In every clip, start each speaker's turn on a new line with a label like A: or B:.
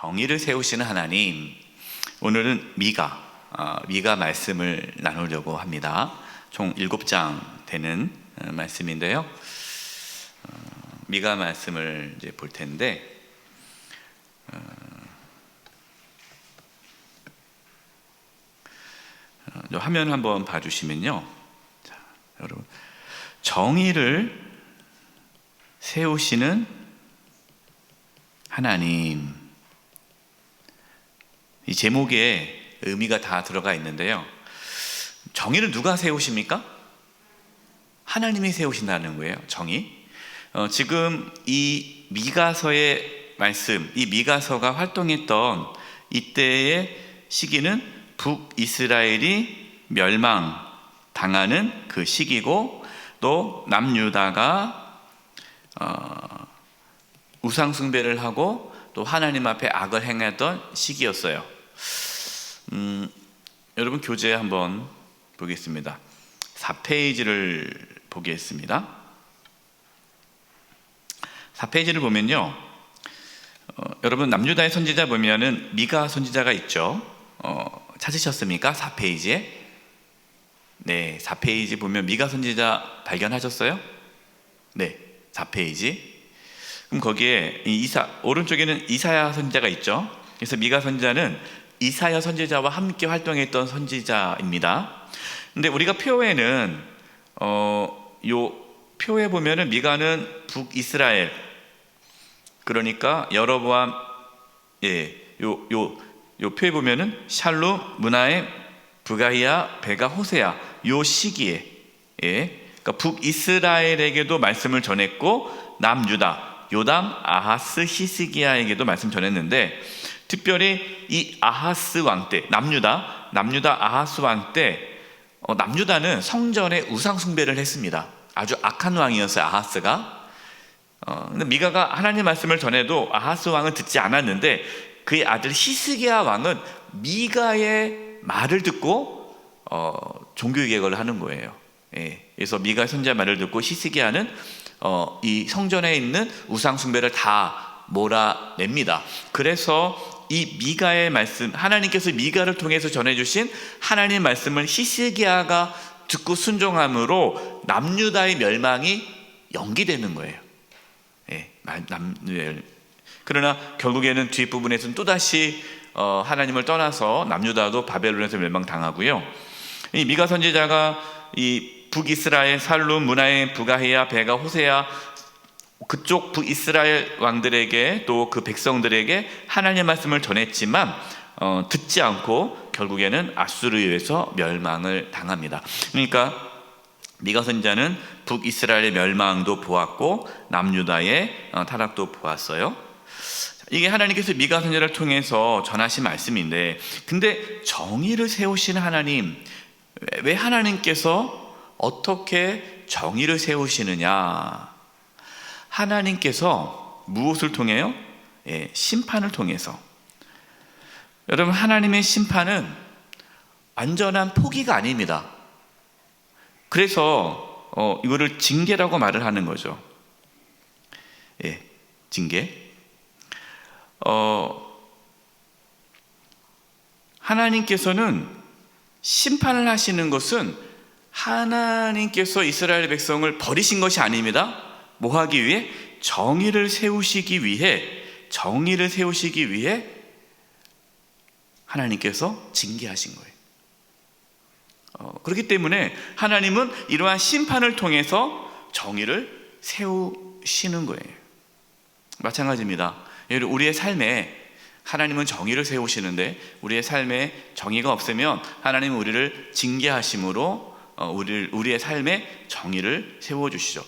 A: 정의를 세우시는 하나님. 오늘은 미가 말씀을 나누려고 합니다. 총 7장 되는 말씀인데요. 미가 말씀을 이제 볼 텐데, 화면 한번 봐주시면요. 자, 여러분, 정의를 세우시는 하나님. 이 제목에 의미가 다 들어가 있는데요. 정의를 누가 세우십니까? 하나님이 세우신다는 거예요. 정의. 지금 이 미가서의 말씀, 이 미가서가 활동했던 이때의 시기는 북이스라엘이 멸망당하는 그 시기고, 또 남유다가 우상숭배를 하고 또 하나님 앞에 악을 행했던 시기였어요. 여러분, 교재 한번 보겠습니다. 4페이지를 보겠습니다. 4페이지를 보면요, 여러분, 남유다의 선지자 보면은 미가 선지자가 있죠. 찾으셨습니까? 4페이지에. 네, 4페이지 보면 미가 선지자 발견하셨어요? 네, 4페이지. 그럼 거기에 오른쪽에는 이사야 선지자가 있죠. 그래서 미가 선지자는 이사야 선지자와 함께 활동했던 선지자입니다. 근데 우리가 표에는 요 표에 보면은 미가는 북이스라엘, 그러니까 여로보암, 요 표에 보면은 샬룸, 문하임, 부가이아, 베가, 호세아, 요 시기에, 그러니까 북이스라엘에게도 말씀을 전했고, 남유다, 요담, 아하스, 히스기야에게도 말씀 전했는데, 특별히 이 아하스 왕 때, 남유다 아하스 왕 때, 남유다는 성전에 우상 숭배를 했습니다. 아주 악한 왕이었어요, 아하스가. 근데 미가가 하나님 말씀을 전해도 아하스 왕은 듣지 않았는데, 그의 아들 히스기야 왕은 미가의 말을 듣고 종교개혁을 하는 거예요. 그래서 미가 선지자 말을 듣고 히스기야는 이 성전에 있는 우상 숭배를 다 몰아냅니다. 그래서 이 미가의 말씀, 하나님께서 미가를 통해서 전해주신 하나님의 말씀을 히스기야가 듣고 순종함으로 남유다의 멸망이 연기되는 거예요. 그러나 결국에는 뒷부분에서는 또다시 하나님을 떠나서 남유다도 바벨론에서 멸망당하고요. 이 미가 선지자가 이 북이스라엘, 살룸, 문하임, 부가히야, 베가, 호세아, 그쪽 북이스라엘 왕들에게, 또 그 백성들에게 하나님의 말씀을 전했지만 듣지 않고 결국에는 아수르에 의해서 멸망을 당합니다. 그러니까 미가 선지자는 북이스라엘의 멸망도 보았고 남유다의 타락도 보았어요. 이게 하나님께서 미가 선지자를 통해서 전하신 말씀인데, 근데 정의를 세우시는 하나님, 왜 하나님께서 어떻게 정의를 세우시느냐? 하나님께서 무엇을 통해요? 심판을 통해서. 여러분, 하나님의 심판은 완전한 포기가 아닙니다. 그래서 이거를 징계라고 말을 하는 거죠. 징계. 하나님께서는 심판을 하시는 것은 하나님께서 이스라엘 백성을 버리신 것이 아닙니다. 뭐 하기 위해? 정의를 세우시기 위해 하나님께서 징계하신 거예요. 그렇기 때문에 하나님은 이러한 심판을 통해서 정의를 세우시는 거예요. 마찬가지입니다. 우리의 삶에 하나님은 정의를 세우시는데, 우리의 삶에 정의가 없으면 하나님은 우리를 징계하심으로 우리의 삶에 정의를 세워주시죠.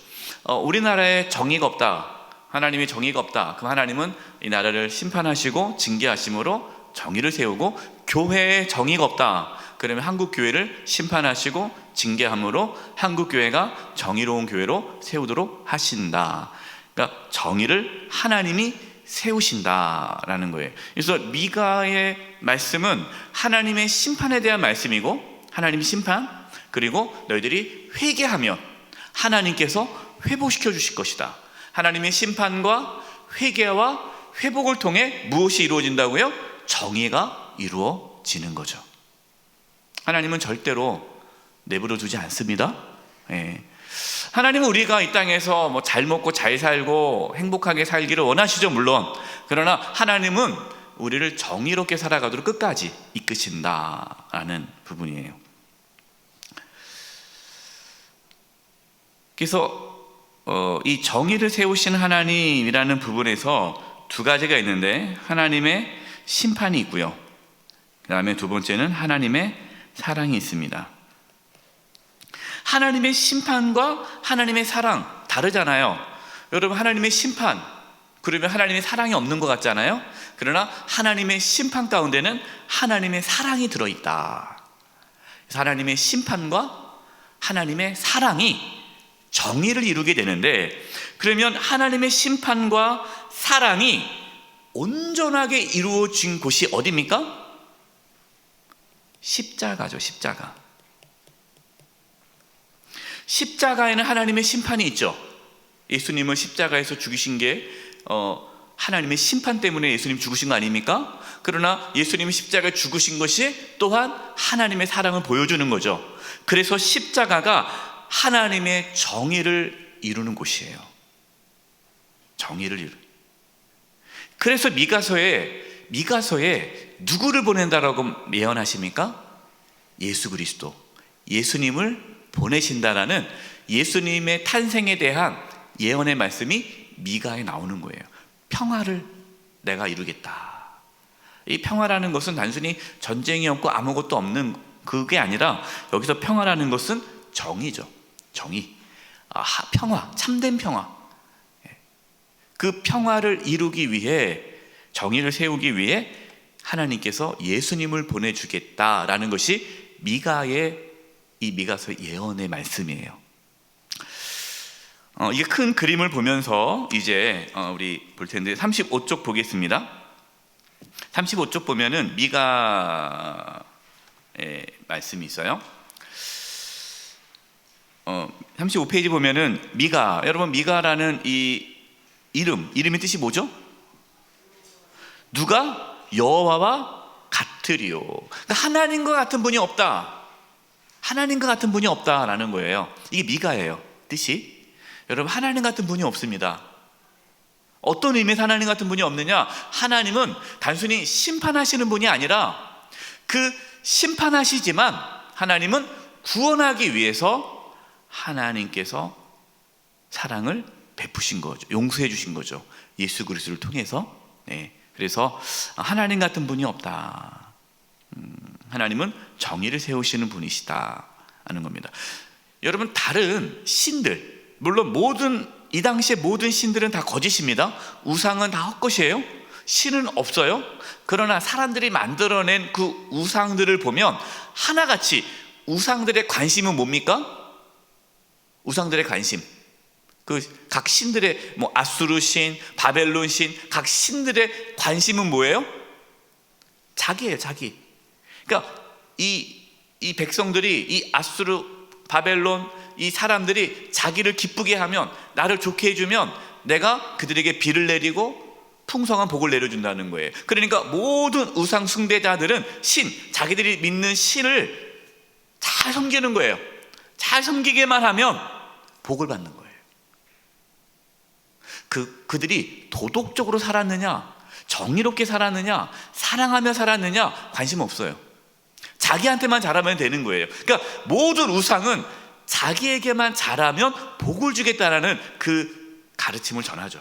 A: 우리나라에 정의가 없다, 하나님이 정의가 없다, 그럼 하나님은 이 나라를 심판하시고 징계하심으로 정의를 세우고, 교회에 정의가 없다, 그러면 한국교회를 심판하시고 징계함으로 한국교회가 정의로운 교회로 세우도록 하신다. 그러니까 정의를 하나님이 세우신다라는 거예요. 그래서 미가의 말씀은 하나님의 심판에 대한 말씀이고, 하나님의 심판, 그리고 너희들이 회개하면 하나님께서 회복시켜 주실 것이다. 하나님의 심판과 회개와 회복을 통해 무엇이 이루어진다고요? 정의가 이루어지는 거죠. 하나님은 절대로 내버려 두지 않습니다. 하나님은 우리가 이 땅에서 뭐 잘 먹고 잘 살고 행복하게 살기를 원하시죠, 물론. 그러나 하나님은 우리를 정의롭게 살아가도록 끝까지 이끄신다라는 부분이에요. 그래서 이 정의를 세우신 하나님이라는 부분에서 두 가지가 있는데, 하나님의 심판이 있고요, 그 다음에 두 번째는 하나님의 사랑이 있습니다. 하나님의 심판과 하나님의 사랑 다르잖아요. 여러분, 하나님의 심판, 그러면 하나님의 사랑이 없는 것 같잖아요. 그러나 하나님의 심판 가운데는 하나님의 사랑이 들어있다. 그래서 하나님의 심판과 하나님의 사랑이 정의를 이루게 되는데, 그러면 하나님의 심판과 사랑이 온전하게 이루어진 곳이 어디입니까? 십자가죠. 십자가에는 하나님의 심판이 있죠. 예수님을 십자가에서 죽이신 게 하나님의 심판 때문에 예수님 죽으신 거 아닙니까? 그러나 예수님이 십자가에 죽으신 것이 또한 하나님의 사랑을 보여주는 거죠. 그래서 십자가가 하나님의 정의를 이루는 곳이에요. 정의를 이루. 그래서 미가서에 누구를 보낸다라고 예언하십니까? 예수 그리스도, 예수님을 보내신다라는 예수님의 탄생에 대한 예언의 말씀이 미가에 나오는 거예요. 평화를 내가 이루겠다. 이 평화라는 것은 단순히 전쟁이 없고 아무것도 없는 그게 아니라, 여기서 평화라는 것은 정의죠. 정의, 평화, 참된 평화. 그 평화를 이루기 위해, 정의를 세우기 위해 하나님께서 예수님을 보내주겠다라는 것이 이 미가서 예언의 말씀이에요. 이게 큰 그림을 보면서 이제 우리 볼 텐데 35쪽 보겠습니다. 35쪽 보면은 미가의 말씀이 있어요. 35페이지 보면은 미가, 여러분 미가라는 이 이름의 뜻이 뭐죠? 누가 여호와와 같으리요. 그러니까 하나님과 같은 분이 없다. 하나님과 같은 분이 없다라는 거예요. 이게 미가예요, 뜻이. 여러분, 하나님 같은 분이 없습니다. 어떤 의미에서 하나님 같은 분이 없느냐? 하나님은 단순히 심판하시는 분이 아니라, 그 심판하시지만 하나님은 구원하기 위해서 하나님께서 사랑을 베푸신 거죠. 용서해 주신 거죠. 예수 그리스도를 통해서. 그래서 하나님 같은 분이 없다. 하나님은 정의를 세우시는 분이시다 하는 겁니다. 여러분, 다른 신들, 물론 이 당시에 모든 신들은 다 거짓입니다. 우상은 다 헛것이에요. 신은 없어요. 그러나 사람들이 만들어낸 그 우상들을 보면 하나같이 우상들의 관심은 뭡니까? 우상들의 관심, 그 각 신들의 아수르 신, 바벨론 신, 각 신들의 관심은 뭐예요? 자기예요, 자기. 그러니까 이 백성들이, 이 아수르, 바벨론, 이 사람들이 자기를 기쁘게 하면, 나를 좋게 해주면 내가 그들에게 비를 내리고 풍성한 복을 내려준다는 거예요. 그러니까 모든 우상 숭배자들은 자기들이 믿는 신을 잘 섬기는 거예요. 잘 섬기게만 하면 복을 받는 거예요. 그들이 도덕적으로 살았느냐, 정의롭게 살았느냐, 사랑하며 살았느냐 관심 없어요. 자기한테만 잘하면 되는 거예요. 그러니까 모든 우상은 자기에게만 잘하면 복을 주겠다라는 그 가르침을 전하죠.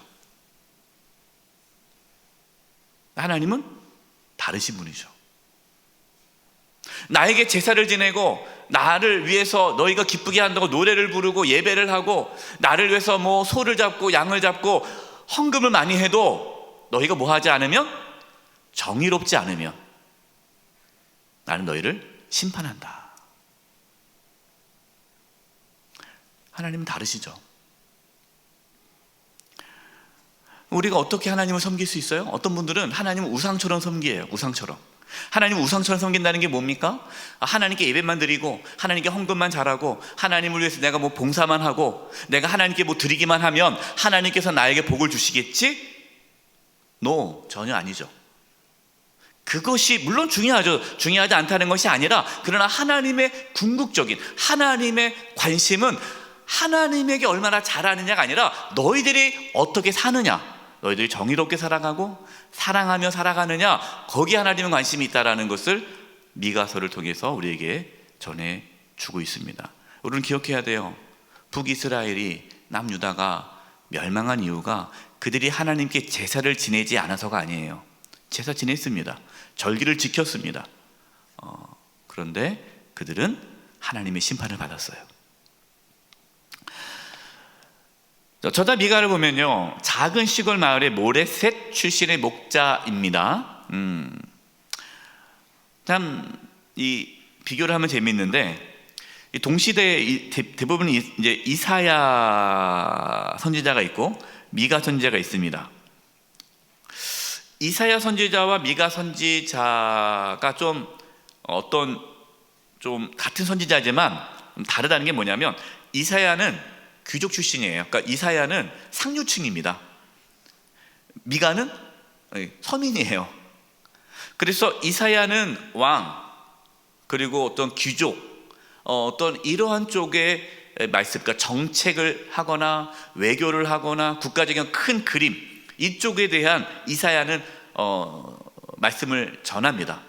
A: 하나님은 다르신 분이죠. 나에게 제사를 지내고 나를 위해서 너희가 기쁘게 한다고 노래를 부르고 예배를 하고, 나를 위해서 소를 잡고 양을 잡고 헌금을 많이 해도 너희가 뭐 하지 않으면, 정의롭지 않으면 나는 너희를 심판한다. 하나님은 다르시죠. 우리가 어떻게 하나님을 섬길 수 있어요? 어떤 분들은 하나님을 우상처럼 섬기해요. 우상처럼. 하나님을 우상처럼 섬긴다는 게 뭡니까? 하나님께 예배만 드리고, 하나님께 헌금만 잘하고, 하나님을 위해서 내가 봉사만 하고, 내가 하나님께 드리기만 하면 하나님께서 나에게 복을 주시겠지? No, 전혀 아니죠. 그것이 물론 중요하죠. 중요하지 않다는 것이 아니라, 그러나 하나님의 궁극적인 하나님의 관심은 하나님에게 얼마나 잘하느냐가 아니라 너희들이 어떻게 사느냐, 너희들이 정의롭게 살아가고 사랑하며 살아가느냐, 거기에 하나님은 관심이 있다라는 것을 미가서를 통해서 우리에게 전해주고 있습니다. 우리는 기억해야 돼요. 북이스라엘이 남유다가 멸망한 이유가 그들이 하나님께 제사를 지내지 않아서가 아니에요. 제사 지냈습니다. 절기를 지켰습니다. 그런데 그들은 하나님의 심판을 받았어요. 저자 미가를 보면요, 작은 시골 마을의 모레셋 출신의 목자입니다. 참 이 비교를 하면 재미있는데, 이 동시대에 대부분 이제 이사야 선지자가 있고 미가 선지자가 있습니다. 이사야 선지자와 미가 선지자가 좀 같은 선지자지만 다르다는 게 뭐냐면, 이사야는 귀족 출신이에요. 그러니까 이사야는 상류층입니다. 미가는 서민이에요. 그래서 이사야는 왕, 그리고 어떤 귀족, 어떤 이러한 쪽의 말씀, 그러니까 정책을 하거나 외교를 하거나 국가적인 큰 그림, 이쪽에 대한 이사야는 말씀을 전합니다.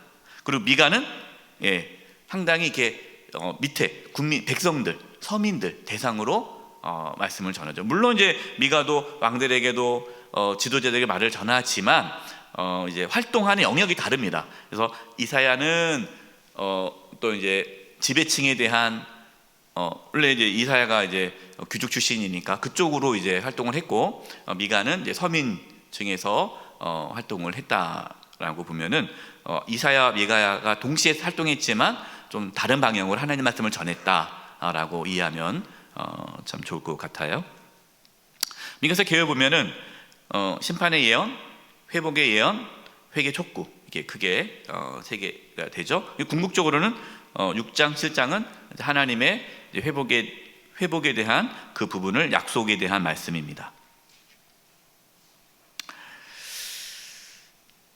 A: 그리고 미가는 상당히 이렇게 밑에 국민, 백성들, 서민들 대상으로 말씀을 전하죠. 물론 이제 미가도 왕들에게도 지도자들에게 말을 전하지만 이제 활동하는 영역이 다릅니다. 그래서 이사야는 또 이제 지배층에 대한 원래 이제 이사야가 이제 귀족 출신이니까 그쪽으로 이제 활동을 했고, 미가는 이제 서민층에서 활동을 했다라고 보면은 이사야, 미가야가 동시에 활동했지만 좀 다른 방향으로 하나님 말씀을 전했다라고 이해하면 참 좋을 것 같아요. 미가서 개요 보면은 심판의 예언, 회복의 예언, 회개 촉구, 이게 크게 세 개가 되죠. 궁극적으로는 6장, 7장은 하나님의 회복에 대한 그 부분을, 약속에 대한 말씀입니다.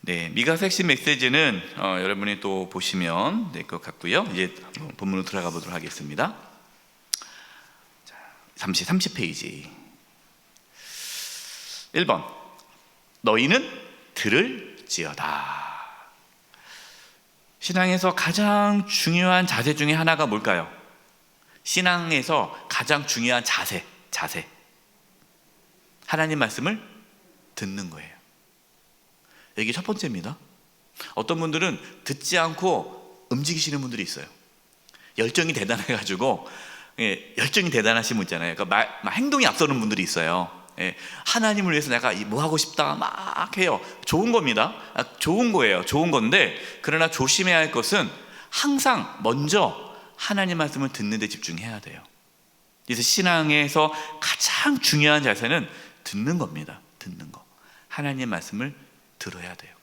A: 네, 미가서 핵심 메시지는 여러분이 또 보시면 될 것 같고요. 이제 본문으로 들어가 보도록 하겠습니다. 30페이지 1번, 너희는 들을지어다. 신앙에서 가장 중요한 자세 중에 하나가 뭘까요? 신앙에서 가장 중요한 자세. 하나님 말씀을 듣는 거예요. 이게 첫 번째입니다. 어떤 분들은 듣지 않고 움직이시는 분들이 있어요. 열정이 대단해가지고, 열정이 대단하신 분 있잖아요. 그러니까 행동이 앞서는 분들이 있어요. 하나님을 위해서 내가 뭐 하고 싶다 막 해요. 좋은 겁니다. 좋은 거예요. 좋은 건데, 그러나 조심해야 할 것은 항상 먼저 하나님 말씀을 듣는 데 집중해야 돼요. 그래서 신앙에서 가장 중요한 자세는 듣는 겁니다. 듣는 거. 하나님 말씀을 들어야 돼요.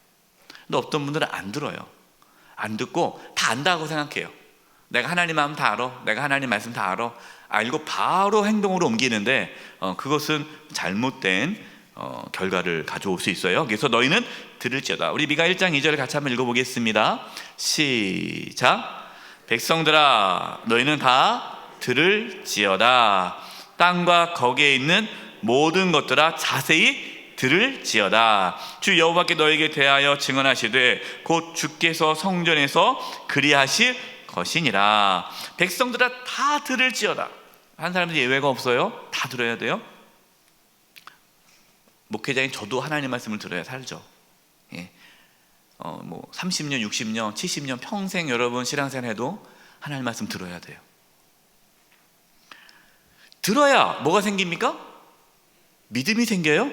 A: 근데 어떤 분들은 안 들어요. 안 듣고 다 안다고 생각해요. 내가 하나님 마음 다 알아, 내가 하나님 말씀 다 알아, 알고 바로 행동으로 옮기는데 그것은 잘못된 결과를 가져올 수 있어요. 그래서 너희는 들을지어다. 우리 미가 1장 2절을 같이 한번 읽어보겠습니다. 시작. 백성들아, 너희는 다 들을지어다. 땅과 거기에 있는 모든 것들아, 자세히 들을지어다. 주 여호와께 너에게 대하여 증언하시되 곧 주께서 성전에서 그리하실 것이니라. 백성들아, 다 들을지어다. 한 사람도 예외가 없어요. 다 들어야 돼요. 목회자인 저도 하나님 말씀을 들어야 살죠. 뭐 30년, 60년, 70년 평생 여러분 신앙생활 해도 하나님 말씀 들어야 돼요. 들어야 뭐가 생깁니까? 믿음이 생겨요.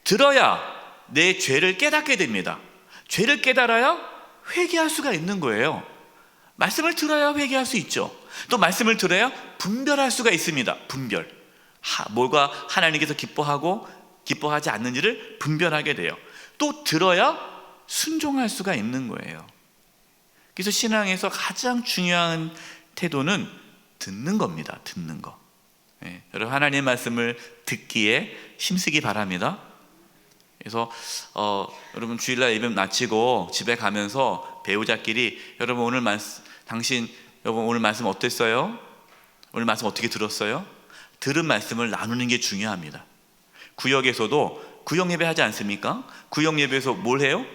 A: 들어야 내 죄를 깨닫게 됩니다. 죄를 깨달아야 회개할 수가 있는 거예요. 말씀을 들어야 회개할 수 있죠. 또 말씀을 들어야 분별할 수가 있습니다. 분별. 뭐가 하나님께서 기뻐하고 기뻐하지 않는지를 분별하게 돼요. 또 들어야 순종할 수가 있는 거예요. 그래서 신앙에서 가장 중요한 태도는 듣는 겁니다. 듣는 거. 여러분, 하나님의 말씀을 듣기에 힘쓰기 바랍니다. 그래서 여러분 주일날 예배 마치고 집에 가면서 배우자끼리 여러분 오늘 여러분 오늘 말씀 어땠어요? 오늘 말씀 어떻게 들었어요? 들은 말씀을 나누는 게 중요합니다. 구역에서도 구역 예배 하지 않습니까? 구역 예배에서 뭘 해요?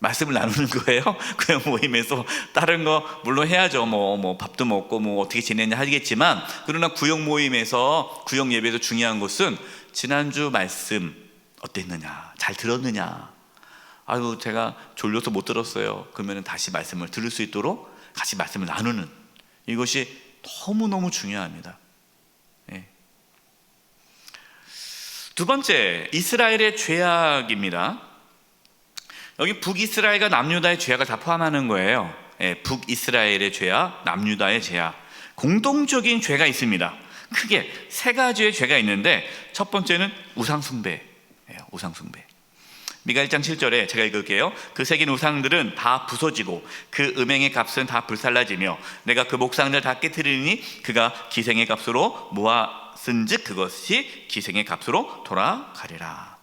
A: 말씀을 나누는 거예요. 구역 모임에서 다른 거 물론 해야죠. 뭐 밥도 먹고 뭐 어떻게 지냈냐 하겠지만, 그러나 구역 모임에서 구역 예배에서 중요한 것은 지난주 말씀 어땠느냐, 잘 들었느냐. 아유 제가 졸려서 못 들었어요. 그러면 다시 말씀을 들을 수 있도록 같이 말씀을 나누는, 이것이 너무너무 중요합니다. 네. 두 번째, 이스라엘의 죄악입니다. 여기 북이스라엘과 남유다의 죄악을 다 포함하는 거예요. 북이스라엘의 죄악, 남유다의 죄악, 공동적인 죄가 있습니다. 크게 세 가지의 죄가 있는데, 첫 번째는 우상숭배예요. 우상숭배. 미가 1장 7절에 제가 읽을게요. 그 새긴 우상들은 다 부서지고 그 음행의 값은 다 불살라지며 내가 그 목상들 다 깨트리니 그가 기생의 값으로 모았은즉 그것이 기생의 값으로 돌아가리라.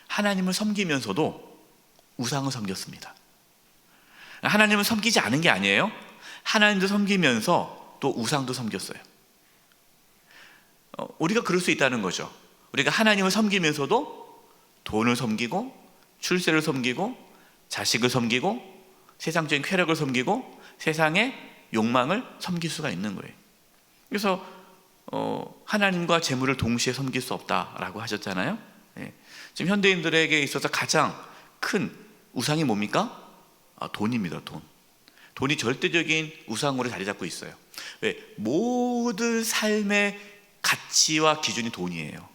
A: 하나님을 섬기면서도 우상을 섬겼습니다. 하나님을 섬기지 않은 게 아니에요. 하나님도 섬기면서 또 우상도 섬겼어요. 우리가 그럴 수 있다는 거죠. 우리가 하나님을 섬기면서도 돈을 섬기고 출세를 섬기고 자식을 섬기고 세상적인 쾌락을 섬기고 세상의 욕망을 섬길 수가 있는 거예요. 그래서 하나님과 재물을 동시에 섬길 수 없다라고 하셨잖아요. 지금 현대인들에게 있어서 가장 큰 우상이 뭡니까? 돈입니다. 돈이 절대적인 우상으로 자리 잡고 있어요. 왜? 모든 삶의 가치와 기준이 돈이에요.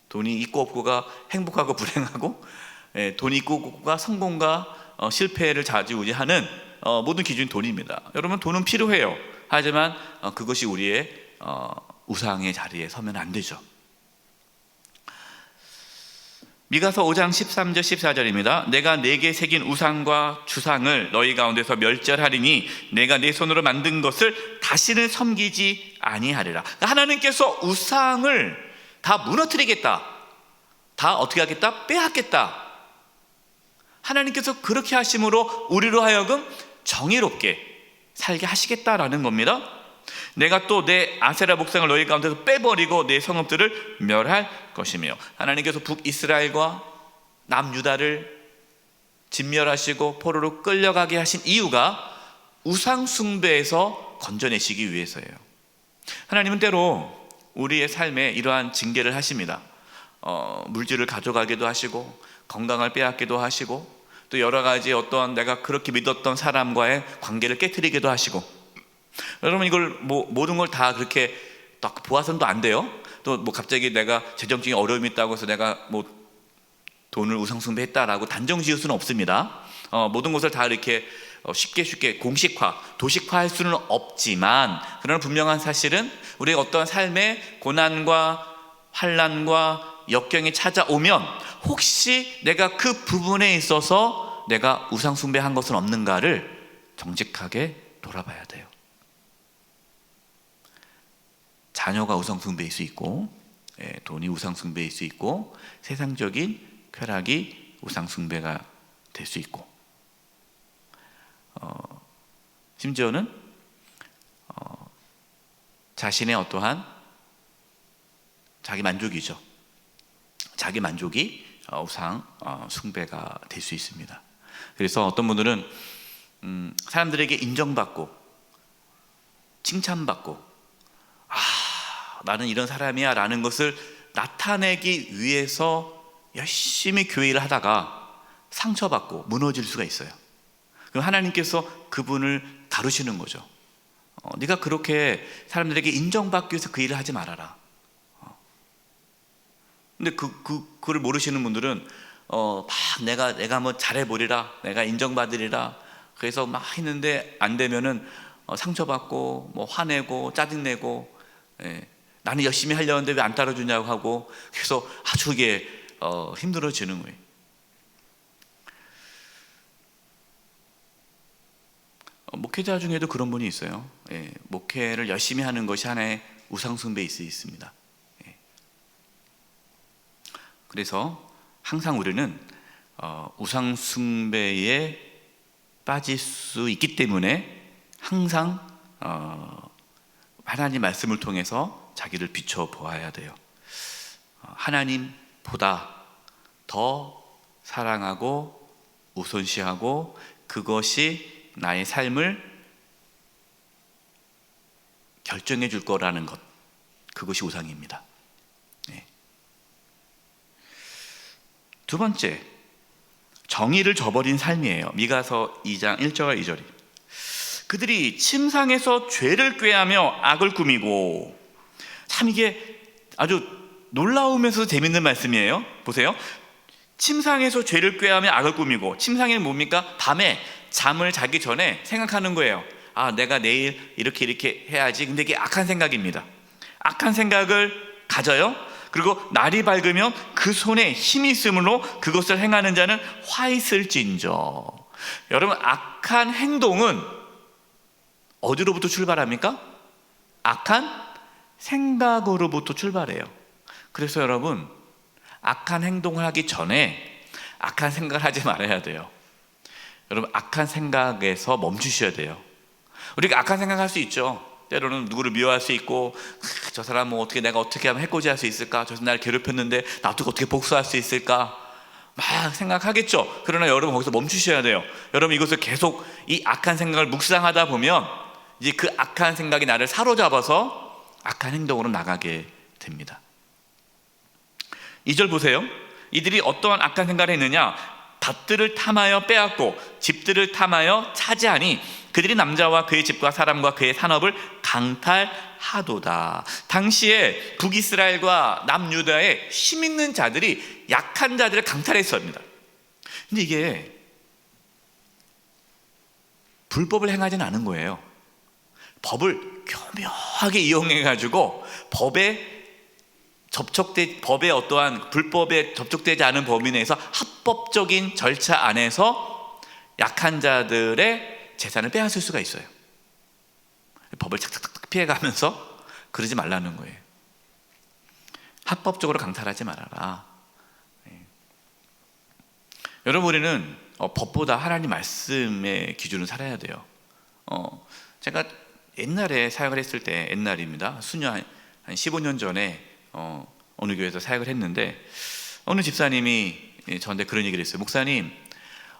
A: 돈이 있고 없고가 행복하고 불행하고, 돈이 있고 없고가 성공과 실패를 좌지우지하는 모든 기준이 돈입니다. 여러분 돈은 필요해요. 하지만 그것이 우리의 우상의 자리에 서면 안 되죠. 미가서 5장 13절 14절입니다. 내가 내게 새긴 우상과 주상을 너희 가운데서 멸절하리니 내가 내 손으로 만든 것을 다시는 섬기지 아니하리라. 하나님께서 우상을 다 무너뜨리겠다, 다 어떻게 하겠다? 빼앗겠다. 하나님께서 그렇게 하심으로 우리로 하여금 정의롭게 살게 하시겠다라는 겁니다. 내가 또 내 아세라 목상을 너희 가운데서 빼버리고 내 성읍들을 멸할 것이며, 하나님께서 북이스라엘과 남유다를 진멸하시고 포로로 끌려가게 하신 이유가 우상 숭배에서 건져내시기 위해서예요. 하나님은 때로 우리의 삶에 이러한 징계를 하십니다. 물질을 가져가기도 하시고 건강을 빼앗기도 하시고 또 여러 가지 어떠한 내가 그렇게 믿었던 사람과의 관계를 깨트리기도 하시고, 여러분 이걸 모든 걸 다 그렇게 딱 보아서는 또 안 돼요. 또 갑자기 내가 재정적인 어려움이 있다고 해서 내가 돈을 우상숭배했다라고 단정 지을 수는 없습니다. 모든 것을 다 이렇게 쉽게 공식화, 도식화할 수는 없지만, 그러나 분명한 사실은 우리의 어떠한 삶의 고난과 환난과 역경이 찾아오면 혹시 내가 그 부분에 있어서 내가 우상숭배한 것은 없는가를 정직하게 돌아봐야 돼요. 자녀가 우상숭배일 수 있고, 돈이 우상숭배일 수 있고, 세상적인 쾌락이 우상숭배가 될 수 있고, 심지어는 자신의 어떠한 자기 만족이죠. 자기 만족이 우상 숭배가 될 수 있습니다. 그래서 어떤 분들은 사람들에게 인정받고 칭찬받고 나는 이런 사람이야 라는 것을 나타내기 위해서 열심히 교회를 하다가 상처받고 무너질 수가 있어요. 그럼 하나님께서 그분을 다루시는 거죠. 네가 그렇게 사람들에게 인정받기 위해서 그 일을 하지 말아라. 근데 그걸 모르시는 분들은 막 내가 뭐 잘해보리라, 내가 인정받으리라, 그래서 막 했는데 안 되면은 상처받고 뭐 화내고 짜증내고, 나는 열심히 하려는데 왜 안 따라주냐고 하고, 그래서 아주 이게 힘들어지는 거예요. 목회자 중에도 그런 분이 있어요. 목회를 열심히 하는 것이 하나의 우상숭배일 수 있습니다. 그래서 항상 우리는 우상 숭배에 빠질 수 있기 때문에 항상 하나님 말씀을 통해서 자기를 비춰보아야 돼요. 하나님보다 더 사랑하고 우선시하고 그것이 나의 삶을 결정해 줄 거라는 것, 그것이 우상입니다. 네. 두 번째, 정의를 저버린 삶이에요. 미가서 2장 1절과 2절이 그들이 침상에서 죄를 꾀하며 악을 꾸미고, 참 이게 아주 놀라우면서 재밌는 말씀이에요. 보세요. 침상에서 죄를 꾀하며 악을 꾸미고, 침상에는 뭡니까? 밤에 잠을 자기 전에 생각하는 거예요. 내가 내일 이렇게 해야지. 근데 이게 악한 생각입니다. 악한 생각을 가져요. 그리고 날이 밝으면 그 손에 힘이 있으므로 그것을 행하는 자는 화 있을진저. 여러분, 악한 행동은 어디로부터 출발합니까? 악한 생각으로부터 출발해요. 그래서 여러분, 악한 행동을 하기 전에 악한 생각을 하지 말아야 돼요. 여러분, 악한 생각에서 멈추셔야 돼요. 우리가 악한 생각할 수 있죠. 때로는 누구를 미워할 수 있고, 저 사람 내가 어떻게 하면 해코지할 수 있을까? 저 사람 나를 괴롭혔는데 나도 어떻게 복수할 수 있을까? 막 생각하겠죠. 그러나 여러분, 거기서 멈추셔야 돼요. 여러분, 이것을 계속 이 악한 생각을 묵상하다 보면 이제 그 악한 생각이 나를 사로잡아서 악한 행동으로 나가게 됩니다. 2절 보세요. 이들이 어떠한 악한 생각을 했느냐? 밭들을 탐하여 빼앗고 집들을 탐하여 차지하니 그들이 남자와 그의 집과 사람과 그의 산업을 강탈하도다. 당시에 북이스라엘과 남유다의 힘 있는 자들이 약한 자들을 강탈했습니다. 근데 이게 불법을 행하지는 않은 거예요. 법을 교묘하게 이용해가지고 법에 어떠한 불법에 접촉되지 않은 범위 내에서 합법적인 절차 안에서 약한 자들의 재산을 빼앗을 수가 있어요. 법을 착착착 피해가면서 그러지 말라는 거예요. 합법적으로 강탈하지 말아라. 여러분, 우리는 법보다 하나님 말씀의 기준을 살아야 돼요. 제가 옛날에 사역을 했을 때, 옛날입니다. 수년 한 15년 전에 어느 교회에서 사역을 했는데, 어느 집사님이 저한테 그런 얘기를 했어요.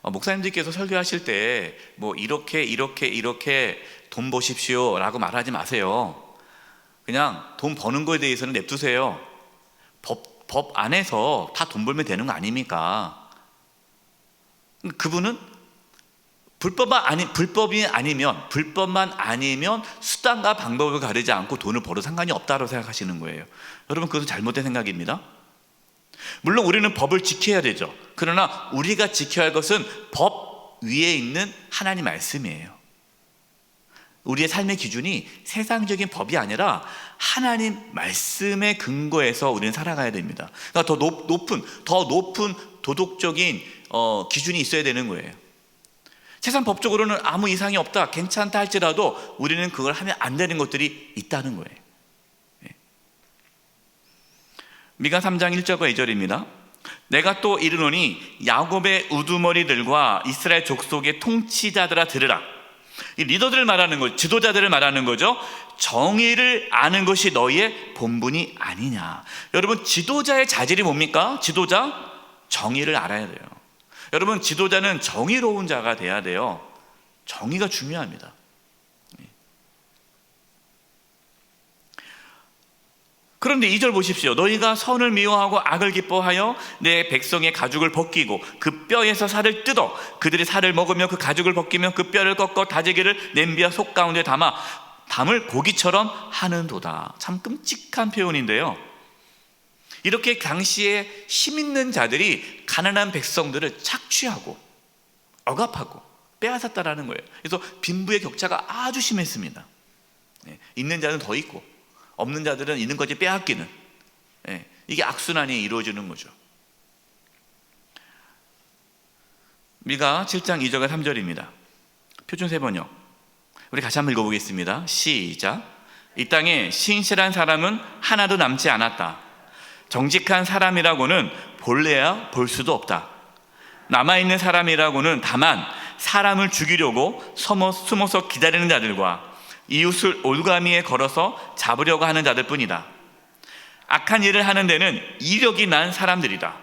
A: 목사님들께서 설교하실 때 이렇게 돈 버십시오 라고 말하지 마세요. 그냥 돈 버는 거에 대해서는 냅두세요. 법 안에서 다 돈 벌면 되는 거 아닙니까? 그분은 불법만 아니면 수단과 방법을 가리지 않고 돈을 벌어 상관이 없다고 생각하시는 거예요. 여러분, 그것은 잘못된 생각입니다. 물론 우리는 법을 지켜야 되죠. 그러나 우리가 지켜야 할 것은 법 위에 있는 하나님 말씀이에요. 우리의 삶의 기준이 세상적인 법이 아니라 하나님 말씀의 근거에서 우리는 살아가야 됩니다. 그러니까 더 높은 도덕적인 기준이 있어야 되는 거예요. 세상 법적으로는 아무 이상이 없다, 괜찮다 할지라도 우리는 그걸 하면 안 되는 것들이 있다는 거예요. 미가 3장 1절과 2절입니다. 내가 또 이르노니 야곱의 우두머리들과 이스라엘 족속의 통치자들아 들으라. 이 리더들을 말하는 거죠. 지도자들을 말하는 거죠. 정의를 아는 것이 너희의 본분이 아니냐. 여러분, 지도자의 자질이 뭡니까? 지도자? 정의를 알아야 돼요. 여러분, 지도자는 정의로운 자가 돼야 돼요. 정의가 중요합니다. 그런데 2절 보십시오. 너희가 선을 미워하고 악을 기뻐하여 내 백성의 가죽을 벗기고 그 뼈에서 살을 뜯어 그들이 살을 먹으며 그 가죽을 벗기며 그 뼈를 꺾어 다지기를 냄비와 속 가운데 담아 담을 고기처럼 하는도다. 참 끔찍한 표현인데요. 이렇게 당시에 힘 있는 자들이 가난한 백성들을 착취하고 억압하고 빼앗았다라는 거예요. 그래서 빈부의 격차가 아주 심했습니다. 있는 자는 더 있고 없는 자들은 있는 것이 빼앗기는, 이게 악순환이 이루어지는 거죠. 미가 7장 2절과 3절입니다. 표준 세번역. 우리 같이 한번 읽어보겠습니다. 시작. 이 땅에 신실한 사람은 하나도 남지 않았다. 정직한 사람이라고는 볼래야 볼 수도 없다. 남아있는 사람이라고는 다만 사람을 죽이려고 숨어서 기다리는 자들과 이웃을 올가미에 걸어서 잡으려고 하는 자들 뿐이다. 악한 일을 하는 데는 이력이 난 사람들이다.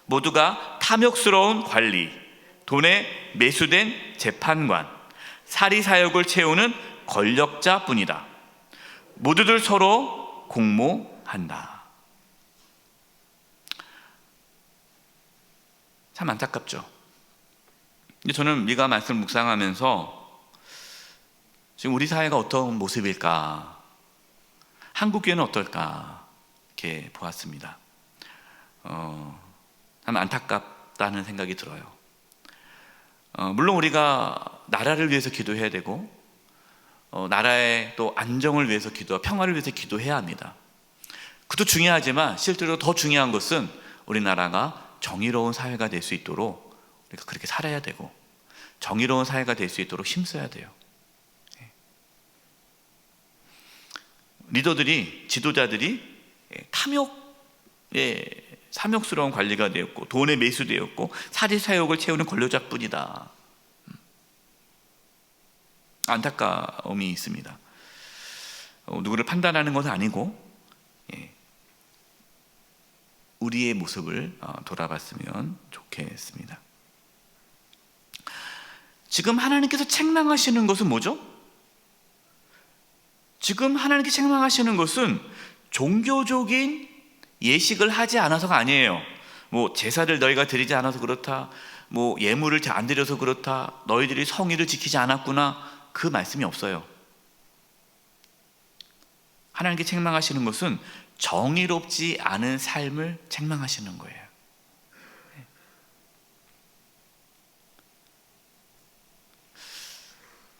A: 모두가 탐욕스러운 관리, 돈에 매수된 재판관, 사리사욕을 채우는 권력자 뿐이다. 모두들 서로 공모한다. 참 안타깝죠. 근데 저는 미가 말씀을 묵상하면서 지금 우리 사회가 어떤 모습일까, 한국교회는 어떨까 이렇게 보았습니다. 참 안타깝다는 생각이 들어요. 물론 우리가 나라를 위해서 기도해야 되고 나라의 또 안정을 위해서 평화를 위해서 기도해야 합니다. 그것도 중요하지만 실제로 더 중요한 것은 우리나라가 정의로운 사회가 될 수 있도록 우리가 그렇게 살아야 되고 정의로운 사회가 될 수 있도록 힘써야 돼요. 리더들이, 지도자들이 탐욕스러운 관리가 되었고 돈에 매수되었고 사리사욕을 채우는 권력자뿐이다. 안타까움이 있습니다. 누구를 판단하는 것은 아니고 우리의 모습을 돌아봤으면 좋겠습니다. 지금 하나님께서 책망하시는 것은 뭐죠? 지금 하나님께 책망하시는 것은 종교적인 예식을 하지 않아서가 아니에요. 뭐 제사를 너희가 드리지 않아서 그렇다, 뭐 예물을 안 드려서 그렇다, 너희들이 성의를 지키지 않았구나, 그 말씀이 없어요. 하나님께 책망하시는 것은 정의롭지 않은 삶을 책망하시는 거예요.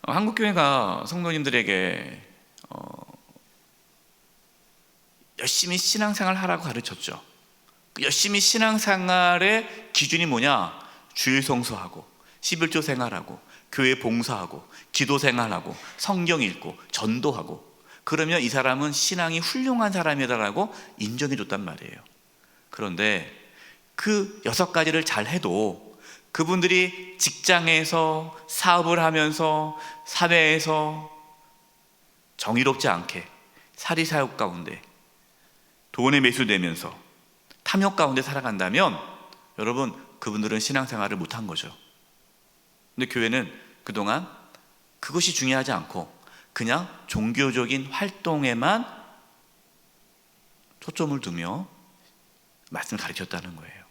A: 한국교회가 성도님들에게 열심히 신앙생활 하라고 가르쳤죠. 열심히 신앙생활의 기준이 뭐냐? 주일 성수하고 11조 생활하고 교회 봉사하고 기도 생활하고 성경 읽고 전도하고, 그러면 이 사람은 신앙이 훌륭한 사람이다라고 인정해 줬단 말이에요. 그런데 그 6가지를 잘 해도 그분들이 직장에서 사업을 하면서 사회에서 정의롭지 않게 사리사욕 가운데 돈에 매수되면서 탐욕 가운데 살아간다면 여러분, 그분들은 신앙생활을 못한 거죠. 근데 교회는 그동안 그것이 중요하지 않고 그냥 종교적인 활동에만 초점을 두며 말씀을 가르쳤다는 거예요.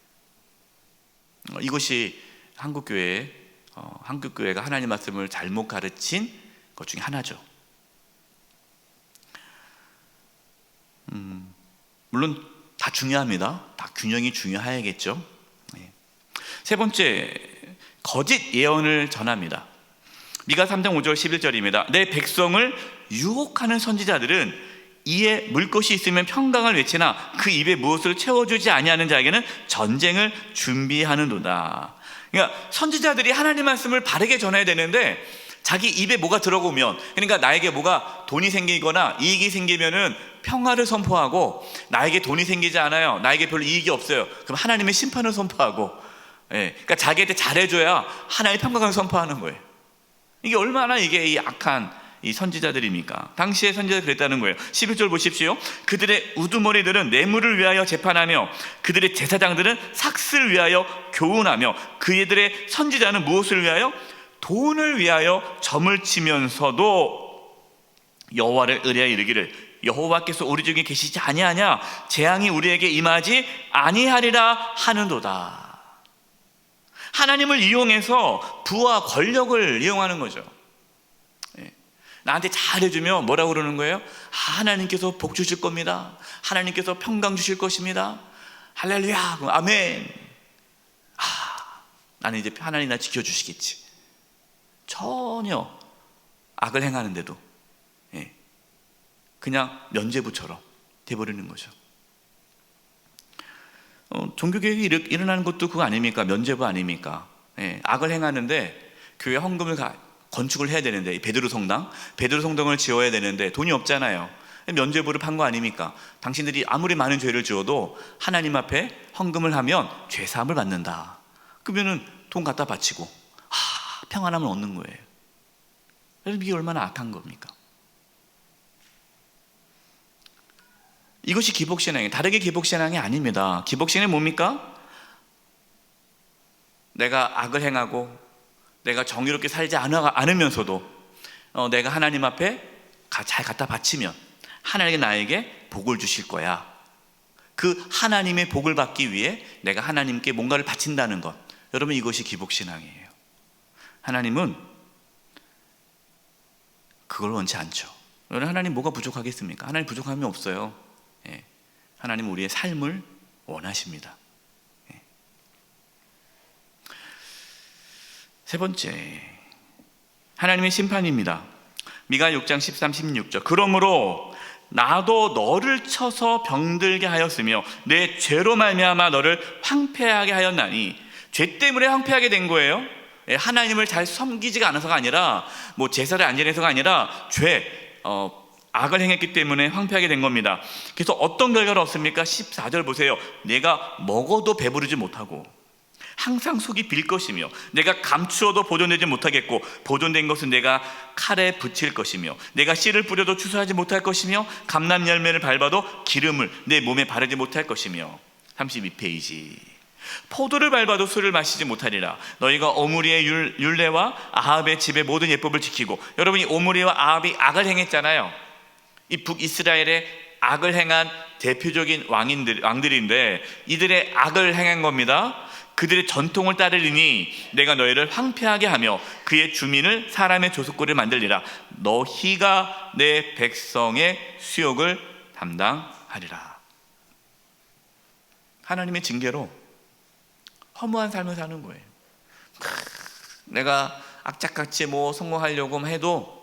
A: 이것이 한국교회가 하나님 말씀을 잘못 가르친 것 중에 하나죠. 물론 다 중요합니다. 다 균형이 중요해야겠죠. 세 번째, 거짓 예언을 전합니다. 미가 3장 5절 11절입니다. 내 백성을 유혹하는 선지자들은 이에 물 것이 있으면 평강을 외치나 그 입에 무엇을 채워주지 아니하는 자에게는 전쟁을 준비하는도다. 그러니까 선지자들이 하나님 말씀을 바르게 전해야 되는데 자기 입에 뭐가 들어오면, 그러니까 나에게 뭐가 돈이 생기거나 이익이 생기면은 평화를 선포하고, 나에게 돈이 생기지 않아요, 나에게 별로 이익이 없어요, 그럼 하나님의 심판을 선포하고, 그러니까 자기한테 잘해줘야 하나님의 평강을 선포하는 거예요. 이게 얼마나 이 악한 이 선지자들입니까? 당시의 선지자들이 그랬다는 거예요. 11절 보십시오. 그들의 우두머리들은 뇌물을 위하여 재판하며 그들의 제사장들은 삭슬을 위하여 교훈하며 그들의 선지자는 무엇을 위하여? 돈을 위하여 점을 치면서도 여호와를 의뢰하여 이르기를 여호와께서 우리 중에 계시지 아니하냐? 재앙이 우리에게 임하지 아니하리라 하는도다. 하나님을 이용해서 부와 권력을 이용하는 거죠. 나한테 잘해주면 뭐라고 그러는 거예요? 하나님께서 복 주실 겁니다. 하나님께서 평강 주실 것입니다. 할렐루야, 아멘. 나는 이제 하나님 나 지켜주시겠지. 전혀 악을 행하는데도 그냥 면죄부처럼 돼버리는 거죠. 종교개혁이 일어나는 것도 그거 아닙니까? 면죄부 아닙니까? 악을 행하는데 교회 헌금을 건축을 해야 되는데, 베드로 성당을 지어야 되는데 돈이 없잖아요. 면죄부를 판 거 아닙니까? 당신들이 아무리 많은 죄를 지어도 하나님 앞에 헌금을 하면 죄사함을 받는다. 그러면은 돈 갖다 바치고 평안함을 얻는 거예요. 그래서 이게 얼마나 악한 겁니까? 이것이 기복신앙이에요. 다르게 기복신앙이 아닙니다. 기복신앙이 뭡니까? 내가 악을 행하고 내가 정의롭게 살지 않으면서도 내가 하나님 앞에 잘 갖다 바치면 하나님이 나에게 복을 주실 거야. 그 하나님의 복을 받기 위해 내가 하나님께 뭔가를 바친다는 것, 여러분 이것이 기복신앙이에요. 하나님은 그걸 원치 않죠. 여러분 하나님 뭐가 부족하겠습니까? 하나님 부족함이 없어요. 하나님은 우리의 삶을 원하십니다. 세 번째, 하나님의 심판입니다. 미가 6장 13, 16절. 그러므로 나도 너를 쳐서 병들게 하였으며 내 죄로 말미암아 너를 황폐하게 하였나니, 죄 때문에 황폐하게 된 거예요. 하나님을 잘 섬기지가 않아서가 아니라 뭐 제사를 안 지내서가 아니라 악을 행했기 때문에 황폐하게 된 겁니다. 그래서 어떤 결과를 얻습니까? 14절 보세요. 내가 먹어도 배부르지 못하고 항상 속이 빌 것이며 내가 감추어도 보존되지 못하겠고 보존된 것은 내가 칼에 붙일 것이며 내가 씨를 뿌려도 추수하지 못할 것이며 감람 열매를 밟아도 기름을 내 몸에 바르지 못할 것이며. 32페이지. 포도를 밟아도 술을 마시지 못하리라. 너희가 오므리의 율례와 아합의 집의 모든 예법을 지키고. 여러분이 오므리와 아합이 악을 행했잖아요. 이 북이스라엘의 악을 행한 대표적인 왕들인데 이들의 악을 행한 겁니다. 그들의 전통을 따르리니 내가 너희를 황폐하게 하며 그의 주민을 사람의 조속골을 만들리라. 너희가 내 백성의 수욕을 담당하리라. 하나님의 징계로 허무한 삶을 사는 거예요. 내가 악착같이 성공하려고 해도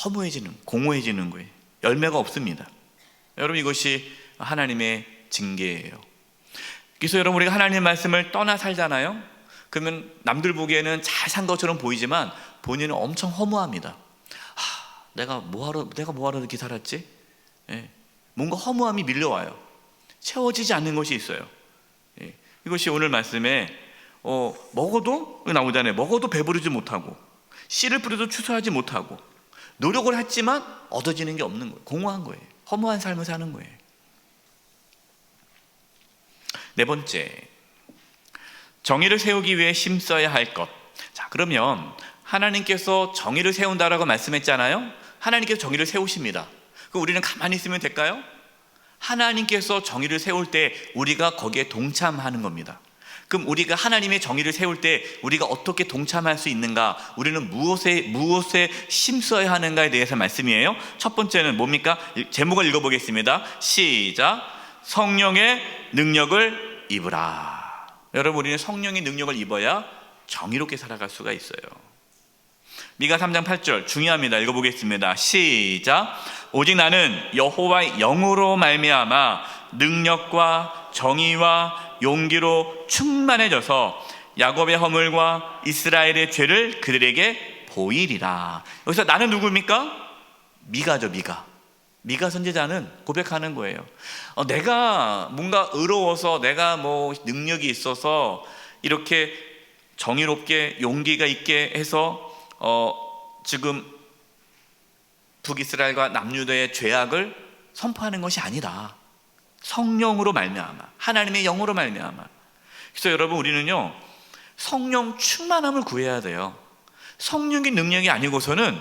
A: 허무해지는, 공허해지는 거예요. 열매가 없습니다. 여러분 이것이 하나님의 징계예요. 그래서 여러분 우리가 하나님의 말씀을 떠나 살잖아요. 그러면 남들 보기에는 잘 산 것처럼 보이지만 본인은 엄청 허무합니다. 내가 뭐하러 이렇게 살았지? 뭔가 허무함이 밀려와요. 채워지지 않는 것이 있어요. 이것이 오늘 말씀에 먹어도 나오잖아요. 먹어도 배부르지 못하고 씨를 뿌려도 추수하지 못하고 노력을 했지만 얻어지는 게 없는 거예요. 공허한 거예요. 허무한 삶을 사는 거예요. 네 번째, 정의를 세우기 위해 힘써야 할 것. 자, 그러면 하나님께서 정의를 세운다라고 말씀했잖아요. 하나님께서 정의를 세우십니다. 그럼 우리는 가만히 있으면 될까요? 하나님께서 정의를 세울 때 우리가 거기에 동참하는 겁니다. 그럼 우리가 하나님의 정의를 세울 때 우리가 어떻게 동참할 수 있는가? 우리는 무엇에 힘써야 하는가에 대해서 말씀이에요. 첫 번째는 뭡니까? 제목을 읽어보겠습니다. 시작. 성령의 능력을 입으라. 여러분 우리는 성령의 능력을 입어야 정의롭게 살아갈 수가 있어요. 미가 3장 8절 중요합니다. 읽어보겠습니다. 시작. 오직 나는 여호와의 영으로 말미암아 능력과 정의와 용기로 충만해져서 야곱의 허물과 이스라엘의 죄를 그들에게 보이리라. 여기서 나는 누구입니까? 미가죠. 미가 선지자는 고백하는 거예요. 내가 뭔가 의로워서 내가 능력이 있어서 이렇게 정의롭게 용기가 있게 해서 지금 북이스라엘과 남유다의 죄악을 선포하는 것이 아니다. 성령으로 말미암아, 하나님의 영으로 말미암아. 그래서 여러분 우리는요 성령 충만함을 구해야 돼요. 성령의 능력이 아니고서는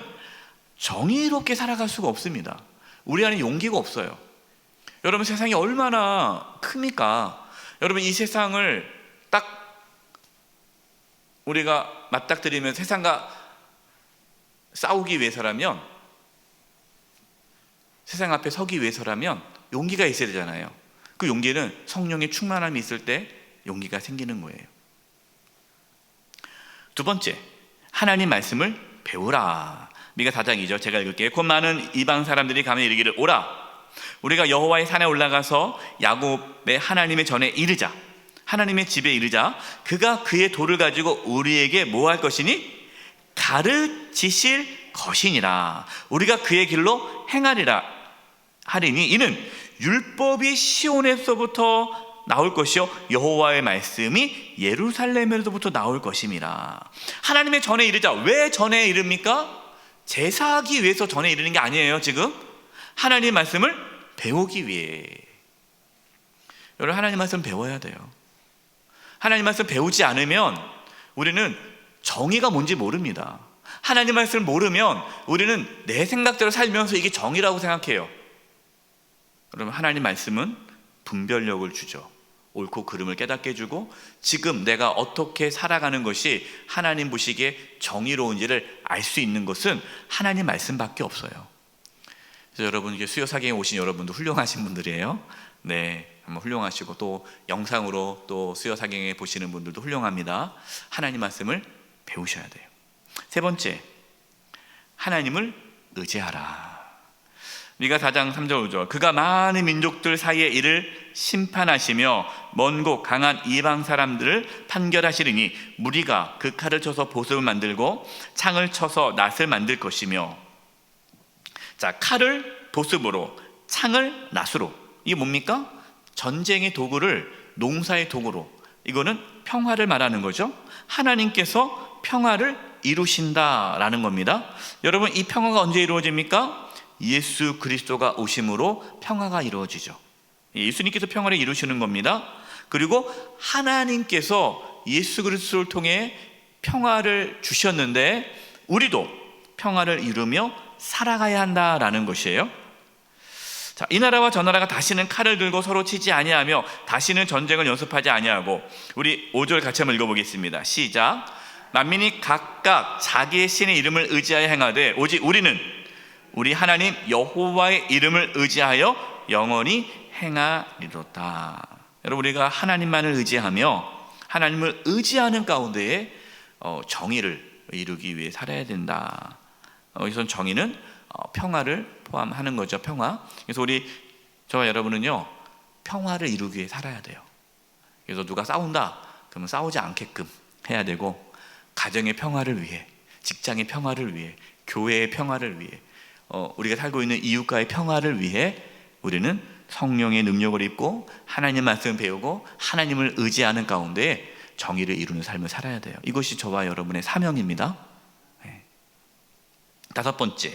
A: 정의롭게 살아갈 수가 없습니다. 우리 안에 용기가 없어요. 여러분 세상이 얼마나 큽니까? 여러분 이 세상을 딱 우리가 맞닥뜨리면 세상과 싸우기 위해서라면, 세상 앞에 서기 위해서라면 용기가 있어야 되잖아요. 그 용기는 성령의 충만함이 있을 때 용기가 생기는 거예요. 두 번째, 하나님 말씀을 배우라. 미가 4장 2절 제가 읽을게요. 곧 많은 이방 사람들이 가면 이르기를 오라 우리가 여호와의 산에 올라가서 야곱의 하나님의 전에 이르자. 하나님의 집에 이르자. 그가 그의 돌을 가지고 우리에게 뭐 할 것이니? 가르치실 우리가 그의 길로 행하리라 하리니 이는 율법이 시온에서부터 나올 것이요 여호와의 말씀이 예루살렘에서부터 나올 것임이라. 하나님의 전에 이르자. 왜 전에 이릅니까? 제사하기 위해서 전에 이르는 게 아니에요. 지금 하나님의 말씀을 배우기 위해. 여러분, 하나님 말씀 배워야 돼요. 하나님 말씀 배우지 않으면 우리는 정의가 뭔지 모릅니다. 하나님 말씀을 모르면 우리는 내 생각대로 살면서 이게 정의라고 생각해요. 그러면 하나님 말씀은 분별력을 주죠. 옳고 그름을 깨닫게 해주고 지금 내가 어떻게 살아가는 것이 하나님 보시기에 정의로운지를 알 수 있는 것은 하나님 말씀밖에 없어요. 그래서 여러분, 이게 수요 사경에 오신 여러분도 훌륭하신 분들이에요. 네, 한번 훌륭하시고 또 영상으로 또 수요 사경에 보시는 분들도 훌륭합니다. 하나님 말씀을 배우셔야 돼요. 세 번째, 하나님을 의지하라. 미가 4장 3절 5절 그가 많은 민족들 사이에 이를 심판하시며 먼 곳 강한 이방 사람들을 판결하시리니 무리가 그 칼을 쳐서 보습을 만들고 창을 쳐서 낫을 만들 것이며. 자, 칼을 보습으로, 창을 낫으로. 이게 뭡니까? 전쟁의 도구를 농사의 도구로. 이거는 평화를 말하는 거죠. 하나님께서 평화를 이루신다라는 겁니다. 여러분, 이 평화가 언제 이루어집니까? 예수 그리스도가 오심으로 평화가 이루어지죠. 예수님께서 평화를 이루시는 겁니다. 그리고 하나님께서 예수 그리스도를 통해 평화를 주셨는데 우리도 평화를 이루며 살아가야 한다라는 것이에요. 자, 이 나라와 저 나라가 다시는 칼을 들고 서로 치지 아니하며 다시는 전쟁을 연습하지 아니하고. 우리 5절 같이 한번 읽어보겠습니다. 시작. 만민이 각각 자기의 신의 이름을 의지하여 행하되 오직 우리는 우리 하나님 여호와의 이름을 의지하여 영원히 행하리로다. 여러분, 우리가 하나님만을 의지하며 하나님을 의지하는 가운데에 정의를 이루기 위해 살아야 된다. 여기서 정의는 평화를 포함하는 거죠. 평화. 그래서 저와 여러분은요, 평화를 이루기 위해 살아야 돼요. 그래서 누가 싸운다 그러면 싸우지 않게끔 해야 되고, 가정의 평화를 위해, 직장의 평화를 위해, 교회의 평화를 위해, 우리가 살고 있는 이웃과의 평화를 위해 우리는 성령의 능력을 입고 하나님 말씀을 배우고 하나님을 의지하는 가운데 정의를 이루는 삶을 살아야 돼요. 이것이 저와 여러분의 사명입니다. 네. 다섯 번째,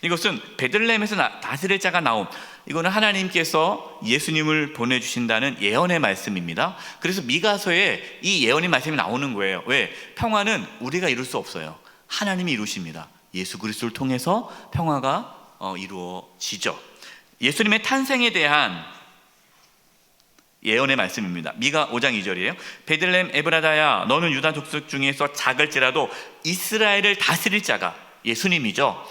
A: 이것은 베들레헴에서 다스릴 자가 나옴. 이거는 하나님께서 예수님을 보내주신다는 예언의 말씀입니다. 그래서 미가서에 이 예언의 말씀이 나오는 거예요. 왜? 평화는 우리가 이룰 수 없어요. 하나님이 이루십니다. 예수 그리스도를 통해서 평화가 이루어지죠. 예수님의 탄생에 대한 예언의 말씀입니다. 미가 5장 2절이에요. 베들레헴 에브라다야, 너는 유다 족속 중에서 작을지라도 이스라엘을 다스릴 자가, 예수님이죠,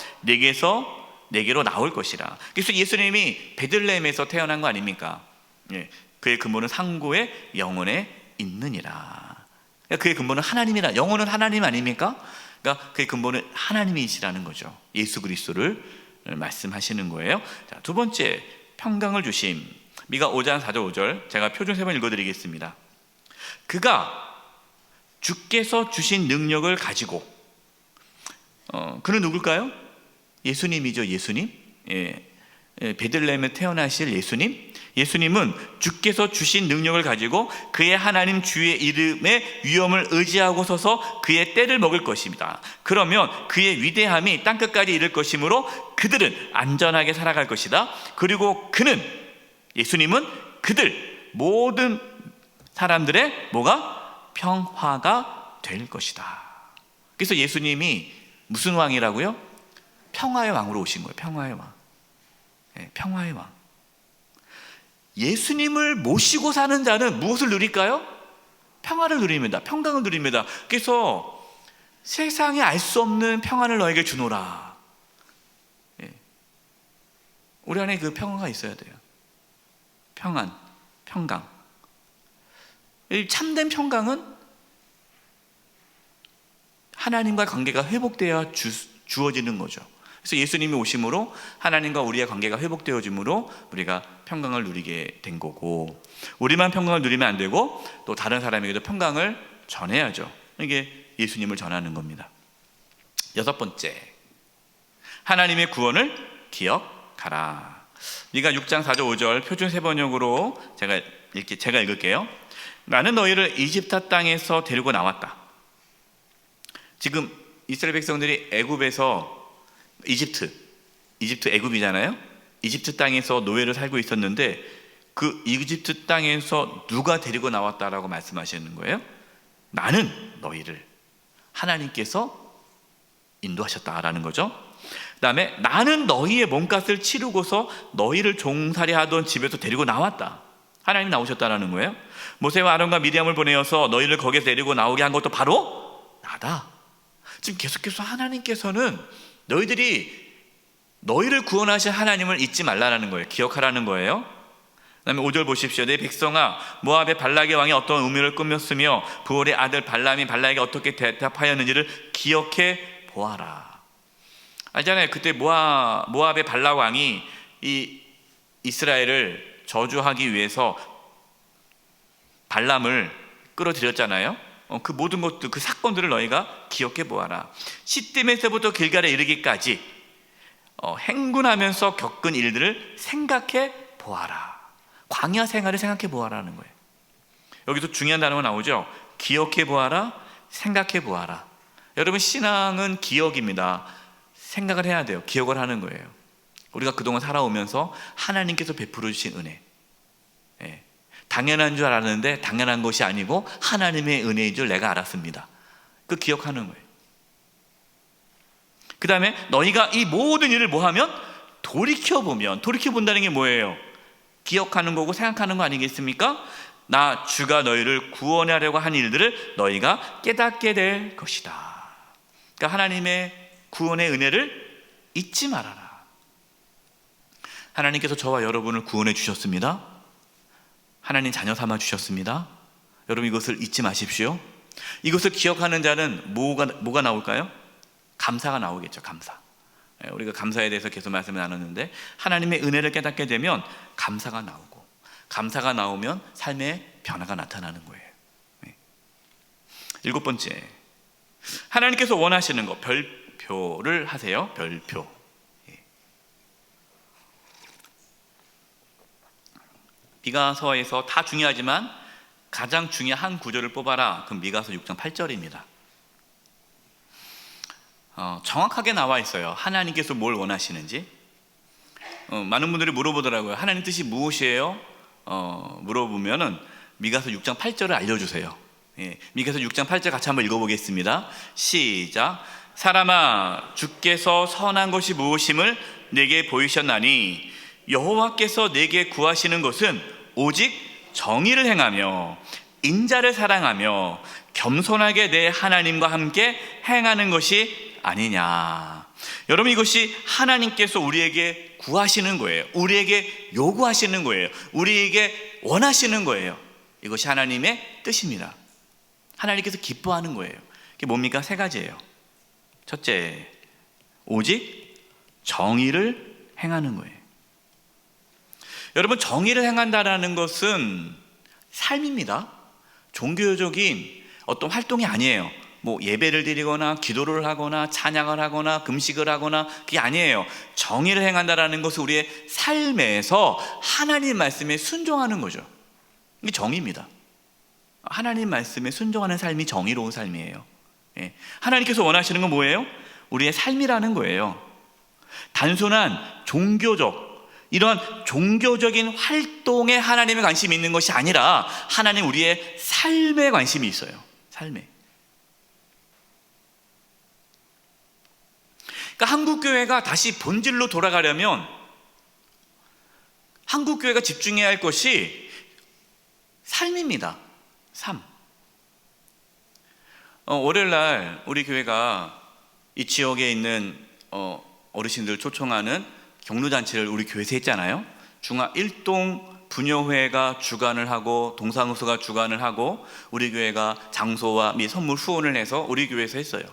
A: 내게로 나올 것이라. 그래서 예수님이 베들레헴에서 태어난 거 아닙니까? 예, 그의 근본은 상고의 영혼에 있느니라. 그의 근본은 하나님이라. 영혼은 하나님 아닙니까? 그러니까 그의 근본은 하나님이시라는 거죠. 예수 그리스도를 말씀하시는 거예요. 자, 두 번째, 평강을 주심. 미가 5장 4절 5절 제가 표준 세번 읽어드리겠습니다. 그가 주께서 주신 능력을 가지고, 그는 누굴까요? 예수님이죠. 예수님. 베들레헴에 태어나실 예수님. 예수님은 주께서 주신 능력을 가지고 그의 하나님 주의 이름의 위엄을 의지하고 서서 그의 때를 먹을 것입니다. 그러면 그의 위대함이 땅끝까지 이를 것이므로 그들은 안전하게 살아갈 것이다. 그리고 예수님은 그들 모든 사람들의 뭐가? 평화가 될 것이다. 그래서 예수님이 무슨 왕이라고요? 평화의 왕으로 오신 거예요. 평화의 왕. 네, 평화의 왕. 예수님을 모시고 사는 자는 무엇을 누릴까요? 평화를 누립니다. 평강을 누립니다. 그래서 세상에 알 수 없는 평안을 너에게 주노라. 예. 우리 안에 그 평화가 있어야 돼요. 평안, 평강. 참된 평강은 하나님과 관계가 회복되어야 주어지는 거죠. 그래서 예수님이 오심으로 하나님과 우리의 관계가 회복되어짐으로 우리가 평강을 누리게 된 거고, 우리만 평강을 누리면 안 되고 또 다른 사람에게도 평강을 전해야죠. 이게 예수님을 전하는 겁니다. 여섯 번째, 하나님의 구원을 기억하라. 미가 6장 4절 5절 표준 세번역으로 제가 읽을게요. 나는 너희를 이집트 땅에서 데리고 나왔다. 지금 이스라엘 백성들이 애굽에서 이집트 애굽이잖아요. 이집트 땅에서 노예로 살고 있었는데 그 이집트 땅에서 누가 데리고 나왔다라고 말씀하시는 거예요? 나는 너희를, 하나님께서 인도하셨다라는 거죠. 그 다음에 나는 너희의 몸값을 치르고서 너희를 종살이 하던 집에서 데리고 나왔다. 하나님 나오셨다라는 거예요. 모세와 아론과 미리암을 보내어서 너희를 거기서 데리고 나오게 한 것도 바로 나다. 지금 계속해서 하나님께서는 너희를 구원하신 하나님을 잊지 말라는 거예요. 기억하라는 거예요. 그 다음에 5절 보십시오. 내 백성아, 모압의 발락의 왕이 어떤 음유를 꾸몄으며 부올의 아들 발람이 발락에게 어떻게 대답하였는지를 기억해 보아라. 알잖아요. 그때 모압의 발락 왕이 이 이스라엘을 저주하기 위해서 발람을 끌어들였잖아요. 그 모든 것들, 그 사건들을 너희가 기억해 보아라. 시딤에서부터 길갈에 이르기까지 행군하면서 겪은 일들을 생각해 보아라. 광야 생활을 생각해 보아라는 거예요. 여기서 중요한 단어가 나오죠. 기억해 보아라, 생각해 보아라. 여러분, 신앙은 기억입니다. 생각을 해야 돼요. 기억을 하는 거예요. 우리가 그동안 살아오면서 하나님께서 베풀어 주신 은혜, 당연한 줄 알았는데 당연한 것이 아니고 하나님의 은혜인 줄 내가 알았습니다. 그 기억하는 거예요. 그 다음에 너희가 이 모든 일을 뭐하면 돌이켜본다는 게 뭐예요? 기억하는 거고 생각하는 거 아니겠습니까? 나 주가 너희를 구원하려고 한 일들을 너희가 깨닫게 될 것이다. 그러니까 하나님의 구원의 은혜를 잊지 말아라. 하나님께서 저와 여러분을 구원해 주셨습니다. 하나님 자녀 삼아 주셨습니다. 여러분, 이것을 잊지 마십시오. 이것을 기억하는 자는 뭐가 나올까요? 감사가 나오겠죠. 감사. 우리가 감사에 대해서 계속 말씀을 나눴는데 하나님의 은혜를 깨닫게 되면 감사가 나오고, 감사가 나오면 삶의 변화가 나타나는 거예요. 7번째, 하나님께서 원하시는 거, 별표를 하세요. 별표. 미가서에서 다 중요하지만 가장 중요한 구절을 뽑아라. 그럼 미가서 6장 8절입니다. 정확하게 나와 있어요. 하나님께서 뭘 원하시는지. 많은 분들이 물어보더라고요. 하나님 뜻이 무엇이에요? 물어보면은 미가서 6장 8절을 알려주세요. 미가서 6장 8절 같이 한번 읽어보겠습니다. 시작. 사람아, 주께서 선한 것이 무엇임을 내게 보이셨나니 여호와께서 내게 구하시는 것은 오직 정의를 행하며 인자를 사랑하며 겸손하게 내 하나님과 함께 행하는 것이 아니냐. 여러분, 이것이 하나님께서 우리에게 구하시는 거예요. 우리에게 요구하시는 거예요. 우리에게 원하시는 거예요. 이것이 하나님의 뜻입니다. 하나님께서 기뻐하는 거예요. 그게 뭡니까? 3가지예요. 첫째, 오직 정의를 행하는 거예요. 여러분, 정의를 행한다라는 것은 삶입니다. 종교적인 어떤 활동이 아니에요. 뭐 예배를 드리거나 기도를 하거나 찬양을 하거나 금식을 하거나 그게 아니에요. 정의를 행한다라는 것은 우리의 삶에서 하나님 말씀에 순종하는 거죠. 이게 정의입니다. 하나님 말씀에 순종하는 삶이 정의로운 삶이에요. 하나님께서 원하시는 건 뭐예요? 우리의 삶이라는 거예요. 단순한 이런 종교적인 활동에 하나님의 관심이 있는 것이 아니라 하나님 우리의 삶에 관심이 있어요. 삶에. 그러니까 한국교회가 다시 본질로 돌아가려면 한국교회가 집중해야 할 것이 삶입니다. 삶. 월요일날 우리 교회가 이 지역에 있는 어르신들 초청하는 경로잔치를 우리 교회에서 했잖아요. 중앙 1동 부녀회가 주관을 하고 동사무소가 주관을 하고 우리 교회가 장소와 및 선물 후원을 해서 우리 교회에서 했어요.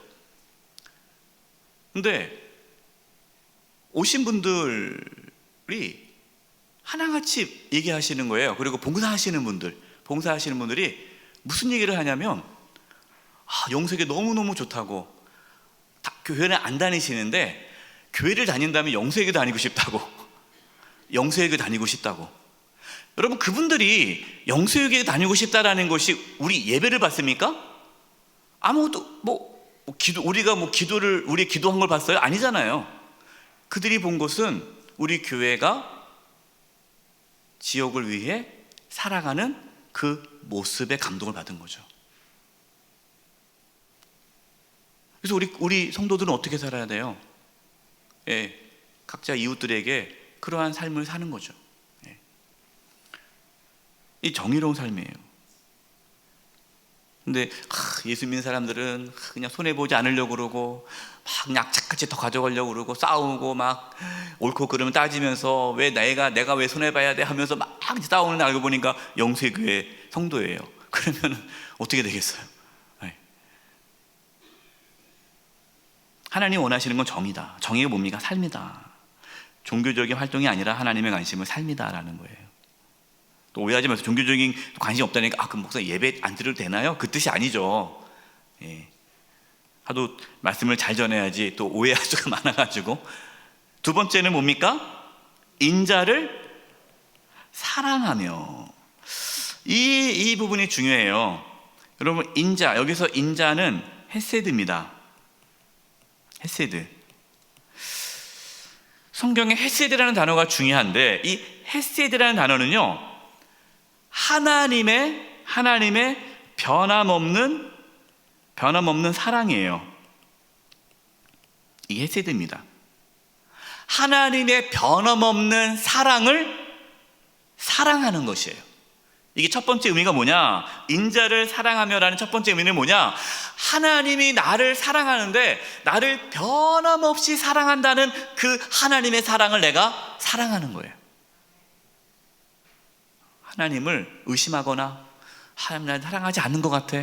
A: 근데 오신 분들이 하나같이 얘기하시는 거예요. 그리고 봉사하시는 분들이 무슨 얘기를 하냐면 용석이 너무너무 좋다고 교회는 안 다니시는데 교회를 다닌다면 영세교회 다니고 싶다고. 영세교회 다니고 싶다고. 여러분, 그분들이 영세교회 다니고 싶다라는 것이 우리 예배를 봤습니까? 아무것도 우리가 기도를 우리 기도한 걸 봤어요? 아니잖아요. 그들이 본 것은 우리 교회가 지역을 위해 살아가는 그 모습에 감동을 받은 거죠. 그래서 우리 성도들은 어떻게 살아야 돼요? 예, 각자 이웃들에게 그러한 삶을 사는 거죠. 예. 이 정의로운 삶이에요. 근데 예수 믿는 사람들은 그냥 손해보지 않으려고 그러고 막 약착같이 더 가져가려고 그러고 싸우고 막 옳고 그름을 따지면서 왜 내가 왜 손해봐야 돼 하면서 막 싸우는 날 알고 보니까 영세교회 성도예요. 그러면 어떻게 되겠어요? 네. 하나님 원하시는 건 정의다. 정의가 뭡니까? 삶이다. 종교적인 활동이 아니라 하나님의 관심은 삶이다라는 거예요. 또 오해하지 마세요. 종교적인 관심이 없다니까 그럼 목사 예배 안 드려도 되나요? 그 뜻이 아니죠. 예. 하도 말씀을 잘 전해야지 또 오해할 수가 많아가지고. 두 번째는 뭡니까? 인자를 사랑하며. 이 부분이 중요해요. 여러분, 인자, 여기서 인자는 헤세드입니다. 헤세드. 성경에 헤세드라는 단어가 중요한데 이 헤세드라는 단어는요, 하나님의 변함없는 사랑이에요. 이게 헤세드입니다. 하나님의 변함없는 사랑을 사랑하는 것이에요. 이게 첫 번째 의미가 뭐냐? 인자를 사랑하며라는 첫 번째 의미는 뭐냐? 하나님이 나를 사랑하는데 나를 변함없이 사랑한다는 그 하나님의 사랑을 내가 사랑하는 거예요. 하나님을 의심하거나 하나님 날 사랑하지 않는 것 같아,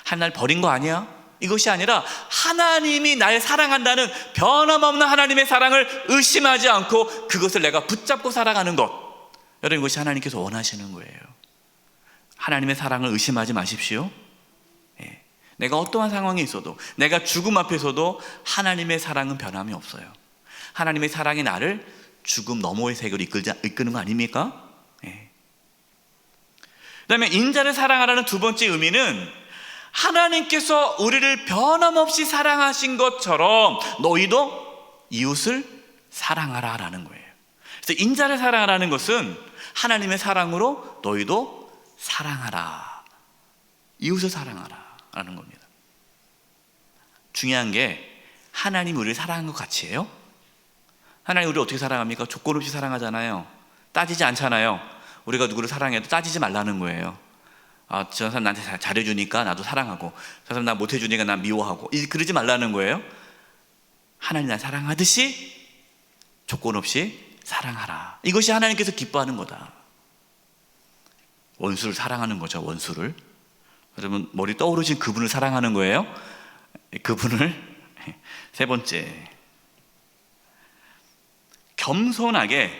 A: 하나님 날 버린 거 아니야? 이것이 아니라 하나님이 날 사랑한다는 변함없는 하나님의 사랑을 의심하지 않고 그것을 내가 붙잡고 살아가는 것. 여러분, 이것이 하나님께서 원하시는 거예요. 하나님의 사랑을 의심하지 마십시오. 예. 내가 어떠한 상황에 있어도, 내가 죽음 앞에서도 하나님의 사랑은 변함이 없어요. 하나님의 사랑이 나를 죽음 너머의 세계로 이끄는 거 아닙니까? 예. 그 다음에 인자를 사랑하라는 두 번째 의미는 하나님께서 우리를 변함없이 사랑하신 것처럼 너희도 이웃을 사랑하라 라는 거예요. 그래서 인자를 사랑하라는 것은 하나님의 사랑으로 너희도 사랑하라, 이웃을 사랑하라 라는 겁니다. 중요한 게 하나님이 우리를 사랑한 것 같이 해요? 하나님 우리를 어떻게 사랑합니까? 조건 없이 사랑하잖아요. 따지지 않잖아요. 우리가 누구를 사랑해도 따지지 말라는 거예요. 저 사람 나한테 잘해주니까 나도 사랑하고, 저 사람 나 못해주니까 나 미워하고, 그러지 말라는 거예요. 하나님 날 사랑하듯이 조건 없이 사랑하라. 이것이 하나님께서 기뻐하는 거다. 원수를 사랑하는 거죠. 원수를. 여러분, 머리 떠오르신 그분을 사랑하는 거예요. 그분을. 세 번째, 겸손하게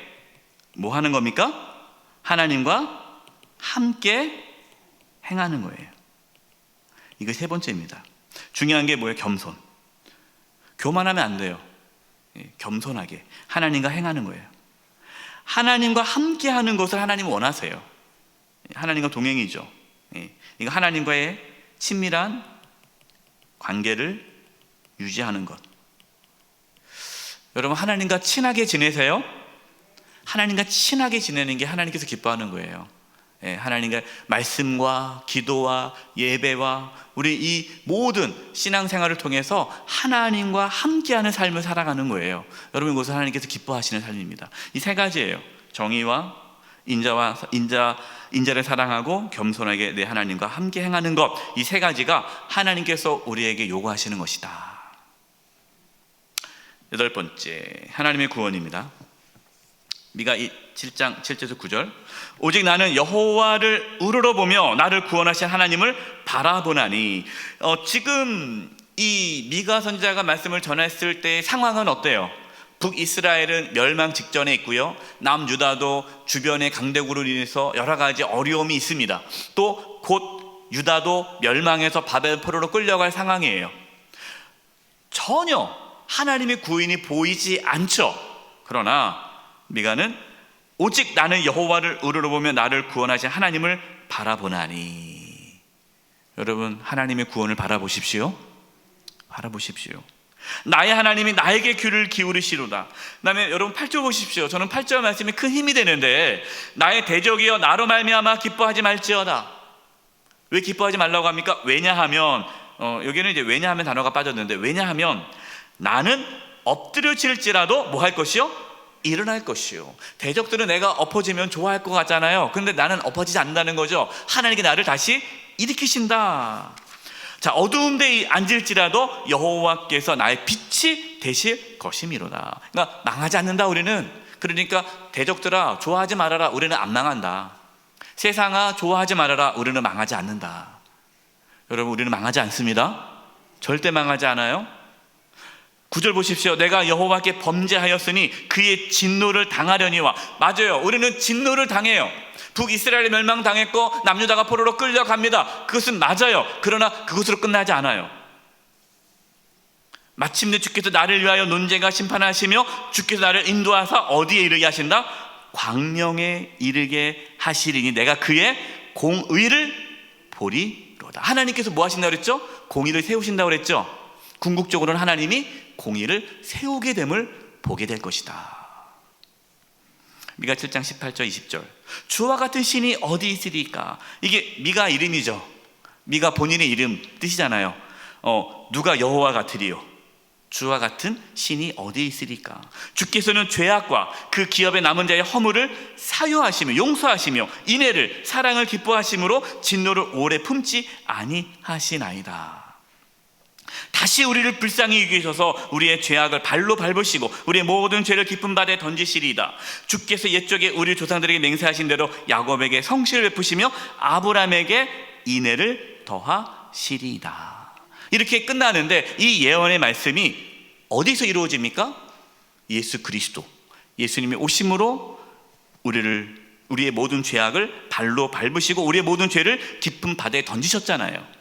A: 뭐 하는 겁니까? 하나님과 함께 행하는 거예요. 이게 세 번째입니다. 중요한 게 뭐예요? 겸손. 교만하면 안 돼요. 겸손하게 하나님과 행하는 거예요. 하나님과 함께 하는 것을 하나님은 원하세요. 하나님과 동행이죠. 이거 하나님과의 친밀한 관계를 유지하는 것. 여러분, 하나님과 친하게 지내세요? 하나님과 친하게 지내는 게 하나님께서 기뻐하는 거예요. 하나님과 말씀과 기도와 예배와 우리 이 모든 신앙생활을 통해서 하나님과 함께하는 삶을 살아가는 거예요. 여러분, 이것은 하나님께서 기뻐하시는 삶입니다. 이 세 가지예요. 정의와 인자를 사랑하고 겸손하게 내 하나님과 함께 행하는 것. 이 세 가지가 하나님께서 우리에게 요구하시는 것이다. 여덟 번째, 하나님의 구원입니다. 미가 7장 7절에서 9절. 오직 나는 여호와를 우러러보며 나를 구원하신 하나님을 바라보나니. 지금 이 미가 선지자가 말씀을 전했을 때의 상황은 어때요? 북이스라엘은 멸망 직전에 있고요, 남유다도 주변의 강대국으로 인해서 여러 가지 어려움이 있습니다. 또 곧 유다도 멸망해서 바벨 포로로 끌려갈 상황이에요. 전혀 하나님의 구원이 보이지 않죠. 그러나 미가는 오직 나는 여호와를 우러러보며 나를 구원하신 하나님을 바라보나니. 여러분, 하나님의 구원을 바라보십시오. 바라보십시오. 나의 하나님이 나에게 귀를 기울이시로다. 그다음에 여러분 8절 보십시오. 저는 8절 말씀이 큰 힘이 되는데, 나의 대적이여 나로 말미암아 기뻐하지 말지어다. 왜 기뻐하지 말라고 합니까? 왜냐하면 여기는 이제 왜냐하면 단어가 빠졌는데, 왜냐하면 나는 엎드려질지라도 뭐 할 것이요? 일어날 것이요. 대적들은 내가 엎어지면 좋아할 것 같잖아요. 그런데 나는 엎어지지 않는다는 거죠. 하나님께 나를 다시 일으키신다. 자, 어두운 데에 앉을지라도 여호와께서 나의 빛이 되실 것이미로다. 그러니까 망하지 않는다 우리는. 그러니까 대적들아 좋아하지 말아라, 우리는 안 망한다. 세상아 좋아하지 말아라, 우리는 망하지 않는다. 여러분, 우리는 망하지 않습니다. 절대 망하지 않아요. 9절 보십시오. 내가 여호와께 범죄하였으니 그의 진노를 당하려니와. 맞아요, 우리는 진노를 당해요. 북이스라엘이 멸망당했고 남유다가 포로로 끌려갑니다. 그것은 맞아요. 그러나 그것으로 끝나지 않아요. 마침내 주께서 나를 위하여 논쟁과 심판하시며 주께서 나를 인도하사 어디에 이르게 하신다? 광명에 이르게 하시리니 내가 그의 공의를 보리로다. 하나님께서 뭐 하신다고 그랬죠? 공의를 세우신다고 그랬죠? 궁극적으로는 하나님이 공의를 세우게 됨을 보게 될 것이다. 미가 7장 18절 20절. 주와 같은 신이 어디 있으리까? 이게 미가 이름이죠. 미가 본인의 이름 뜻이잖아요. 누가 여호와 같으리요? 주와 같은 신이 어디 있으리까? 주께서는 죄악과 그 기업에 남은 자의 허물을 사유하시며 용서하시며 인애를 사랑을 기뻐하심으로 진노를 오래 품지 아니하시나이다. 다시 우리를 불쌍히 여기셔서 우리의 죄악을 발로 밟으시고 우리의 모든 죄를 깊은 바다에 던지시리이다. 주께서 옛적에 우리 조상들에게 맹세하신 대로 야곱에게 성실을 베푸시며 아브라함에게 인애를 더하시리이다. 이렇게 끝나는데 이 예언의 말씀이 어디서 이루어집니까? 예수 그리스도, 예수님이 오심으로 우리의 모든 죄악을 발로 밟으시고 우리의 모든 죄를 깊은 바다에 던지셨잖아요.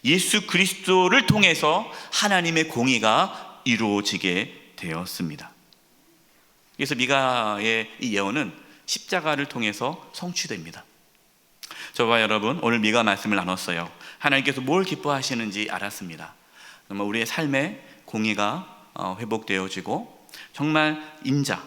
A: 예수 그리스도를 통해서 하나님의 공의가 이루어지게 되었습니다. 그래서 미가의 이 예언은 십자가를 통해서 성취됩니다. 저와 여러분, 오늘 미가 말씀을 나눴어요. 하나님께서 뭘 기뻐하시는지 알았습니다. 정말 우리의 삶에 공의가 회복되어지고 정말 인자,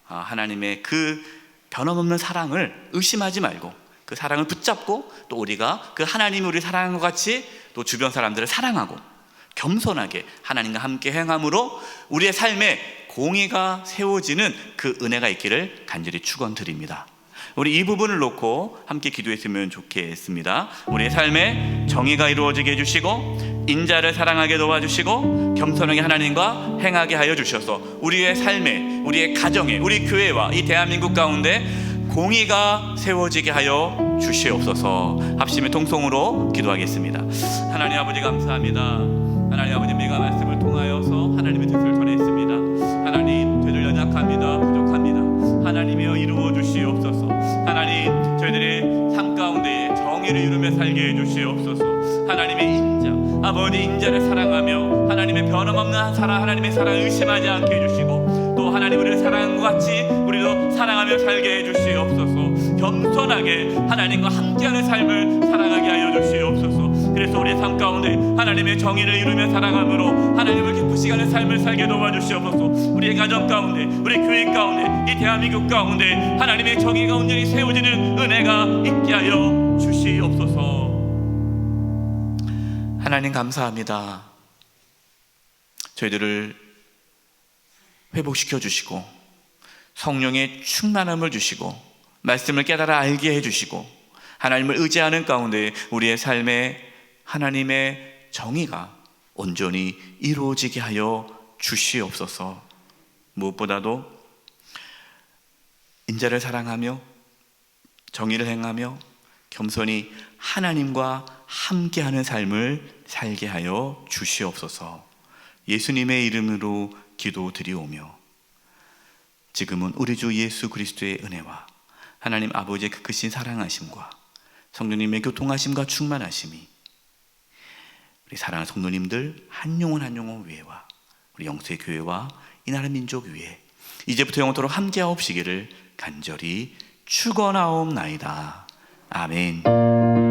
A: 하나님의 그 변함없는 사랑을 의심하지 말고 그 사랑을 붙잡고 또 우리가 그 하나님이 우리를 사랑한 것 같이 또 주변 사람들을 사랑하고 겸손하게 하나님과 함께 행함으로 우리의 삶에 공의가 세워지는 그 은혜가 있기를 간절히 축원드립니다. 우리 이 부분을 놓고 함께 기도했으면 좋겠습니다. 우리의 삶에 정의가 이루어지게 해주시고 인자를 사랑하게 도와주시고 겸손하게 하나님과 행하게 하여 주셔서 우리의 삶에, 우리의 가정에, 우리 교회와 이 대한민국 가운데 공의가 세워지게 하여 주시옵소서. 합심의 통성으로 기도하겠습니다. 하나님 아버지 감사합니다. 하나님 아버지, 미가 말씀을 통하여서 하나님의 뜻을 전했습니다. 하나님, 저희들 연약합니다. 부족합니다. 하나님이여 이루어 주시옵소서. 하나님, 저희들의 삶 가운데 정의를 이루며 살게 해주시옵소서. 하나님의 인자, 아버지 인자를 사랑하며 하나님의 변함없는 사랑, 하나님의 사랑을 의심하지 않게 해주시고 또 하나님 우리를 사랑한 것 같이 우리도 사랑하며 살게 해주시옵소서. 겸손하게 하나님과 함께하는 삶을 살아가게 하여 주시옵소서. 그래서 우리의 삶 가운데 하나님의 정의를 이루며 살아감으로 하나님을 기쁘시게 하는 삶을 살게 도와주시옵소서. 우리의 가정 가운데, 우리 교회 가운데, 이 대한민국 가운데 하나님의 정의가 온전히 세워지는 은혜가 있게 하여 주시옵소서. 하나님 감사합니다. 저희들을 회복시켜 주시고 성령의 충만함을 주시고 말씀을 깨달아 알게 해주시고 하나님을 의지하는 가운데 우리의 삶에 하나님의 정의가 온전히 이루어지게 하여 주시옵소서. 무엇보다도 인자를 사랑하며 정의를 행하며 겸손히 하나님과 함께하는 삶을 살게 하여 주시옵소서. 예수님의 이름으로 기도드리오며 지금은 우리 주 예수 그리스도의 은혜와 하나님 아버지의 그 크신 사랑하심과 성령님의 교통하심과 충만하심이 우리 사랑하는 성도님들 한 영혼 한 영혼 위에와 우리 영세 교회와 이 나라 민족 위에 이제부터 영원토록 함께하옵시기를 간절히 축원하옵나이다. 아멘.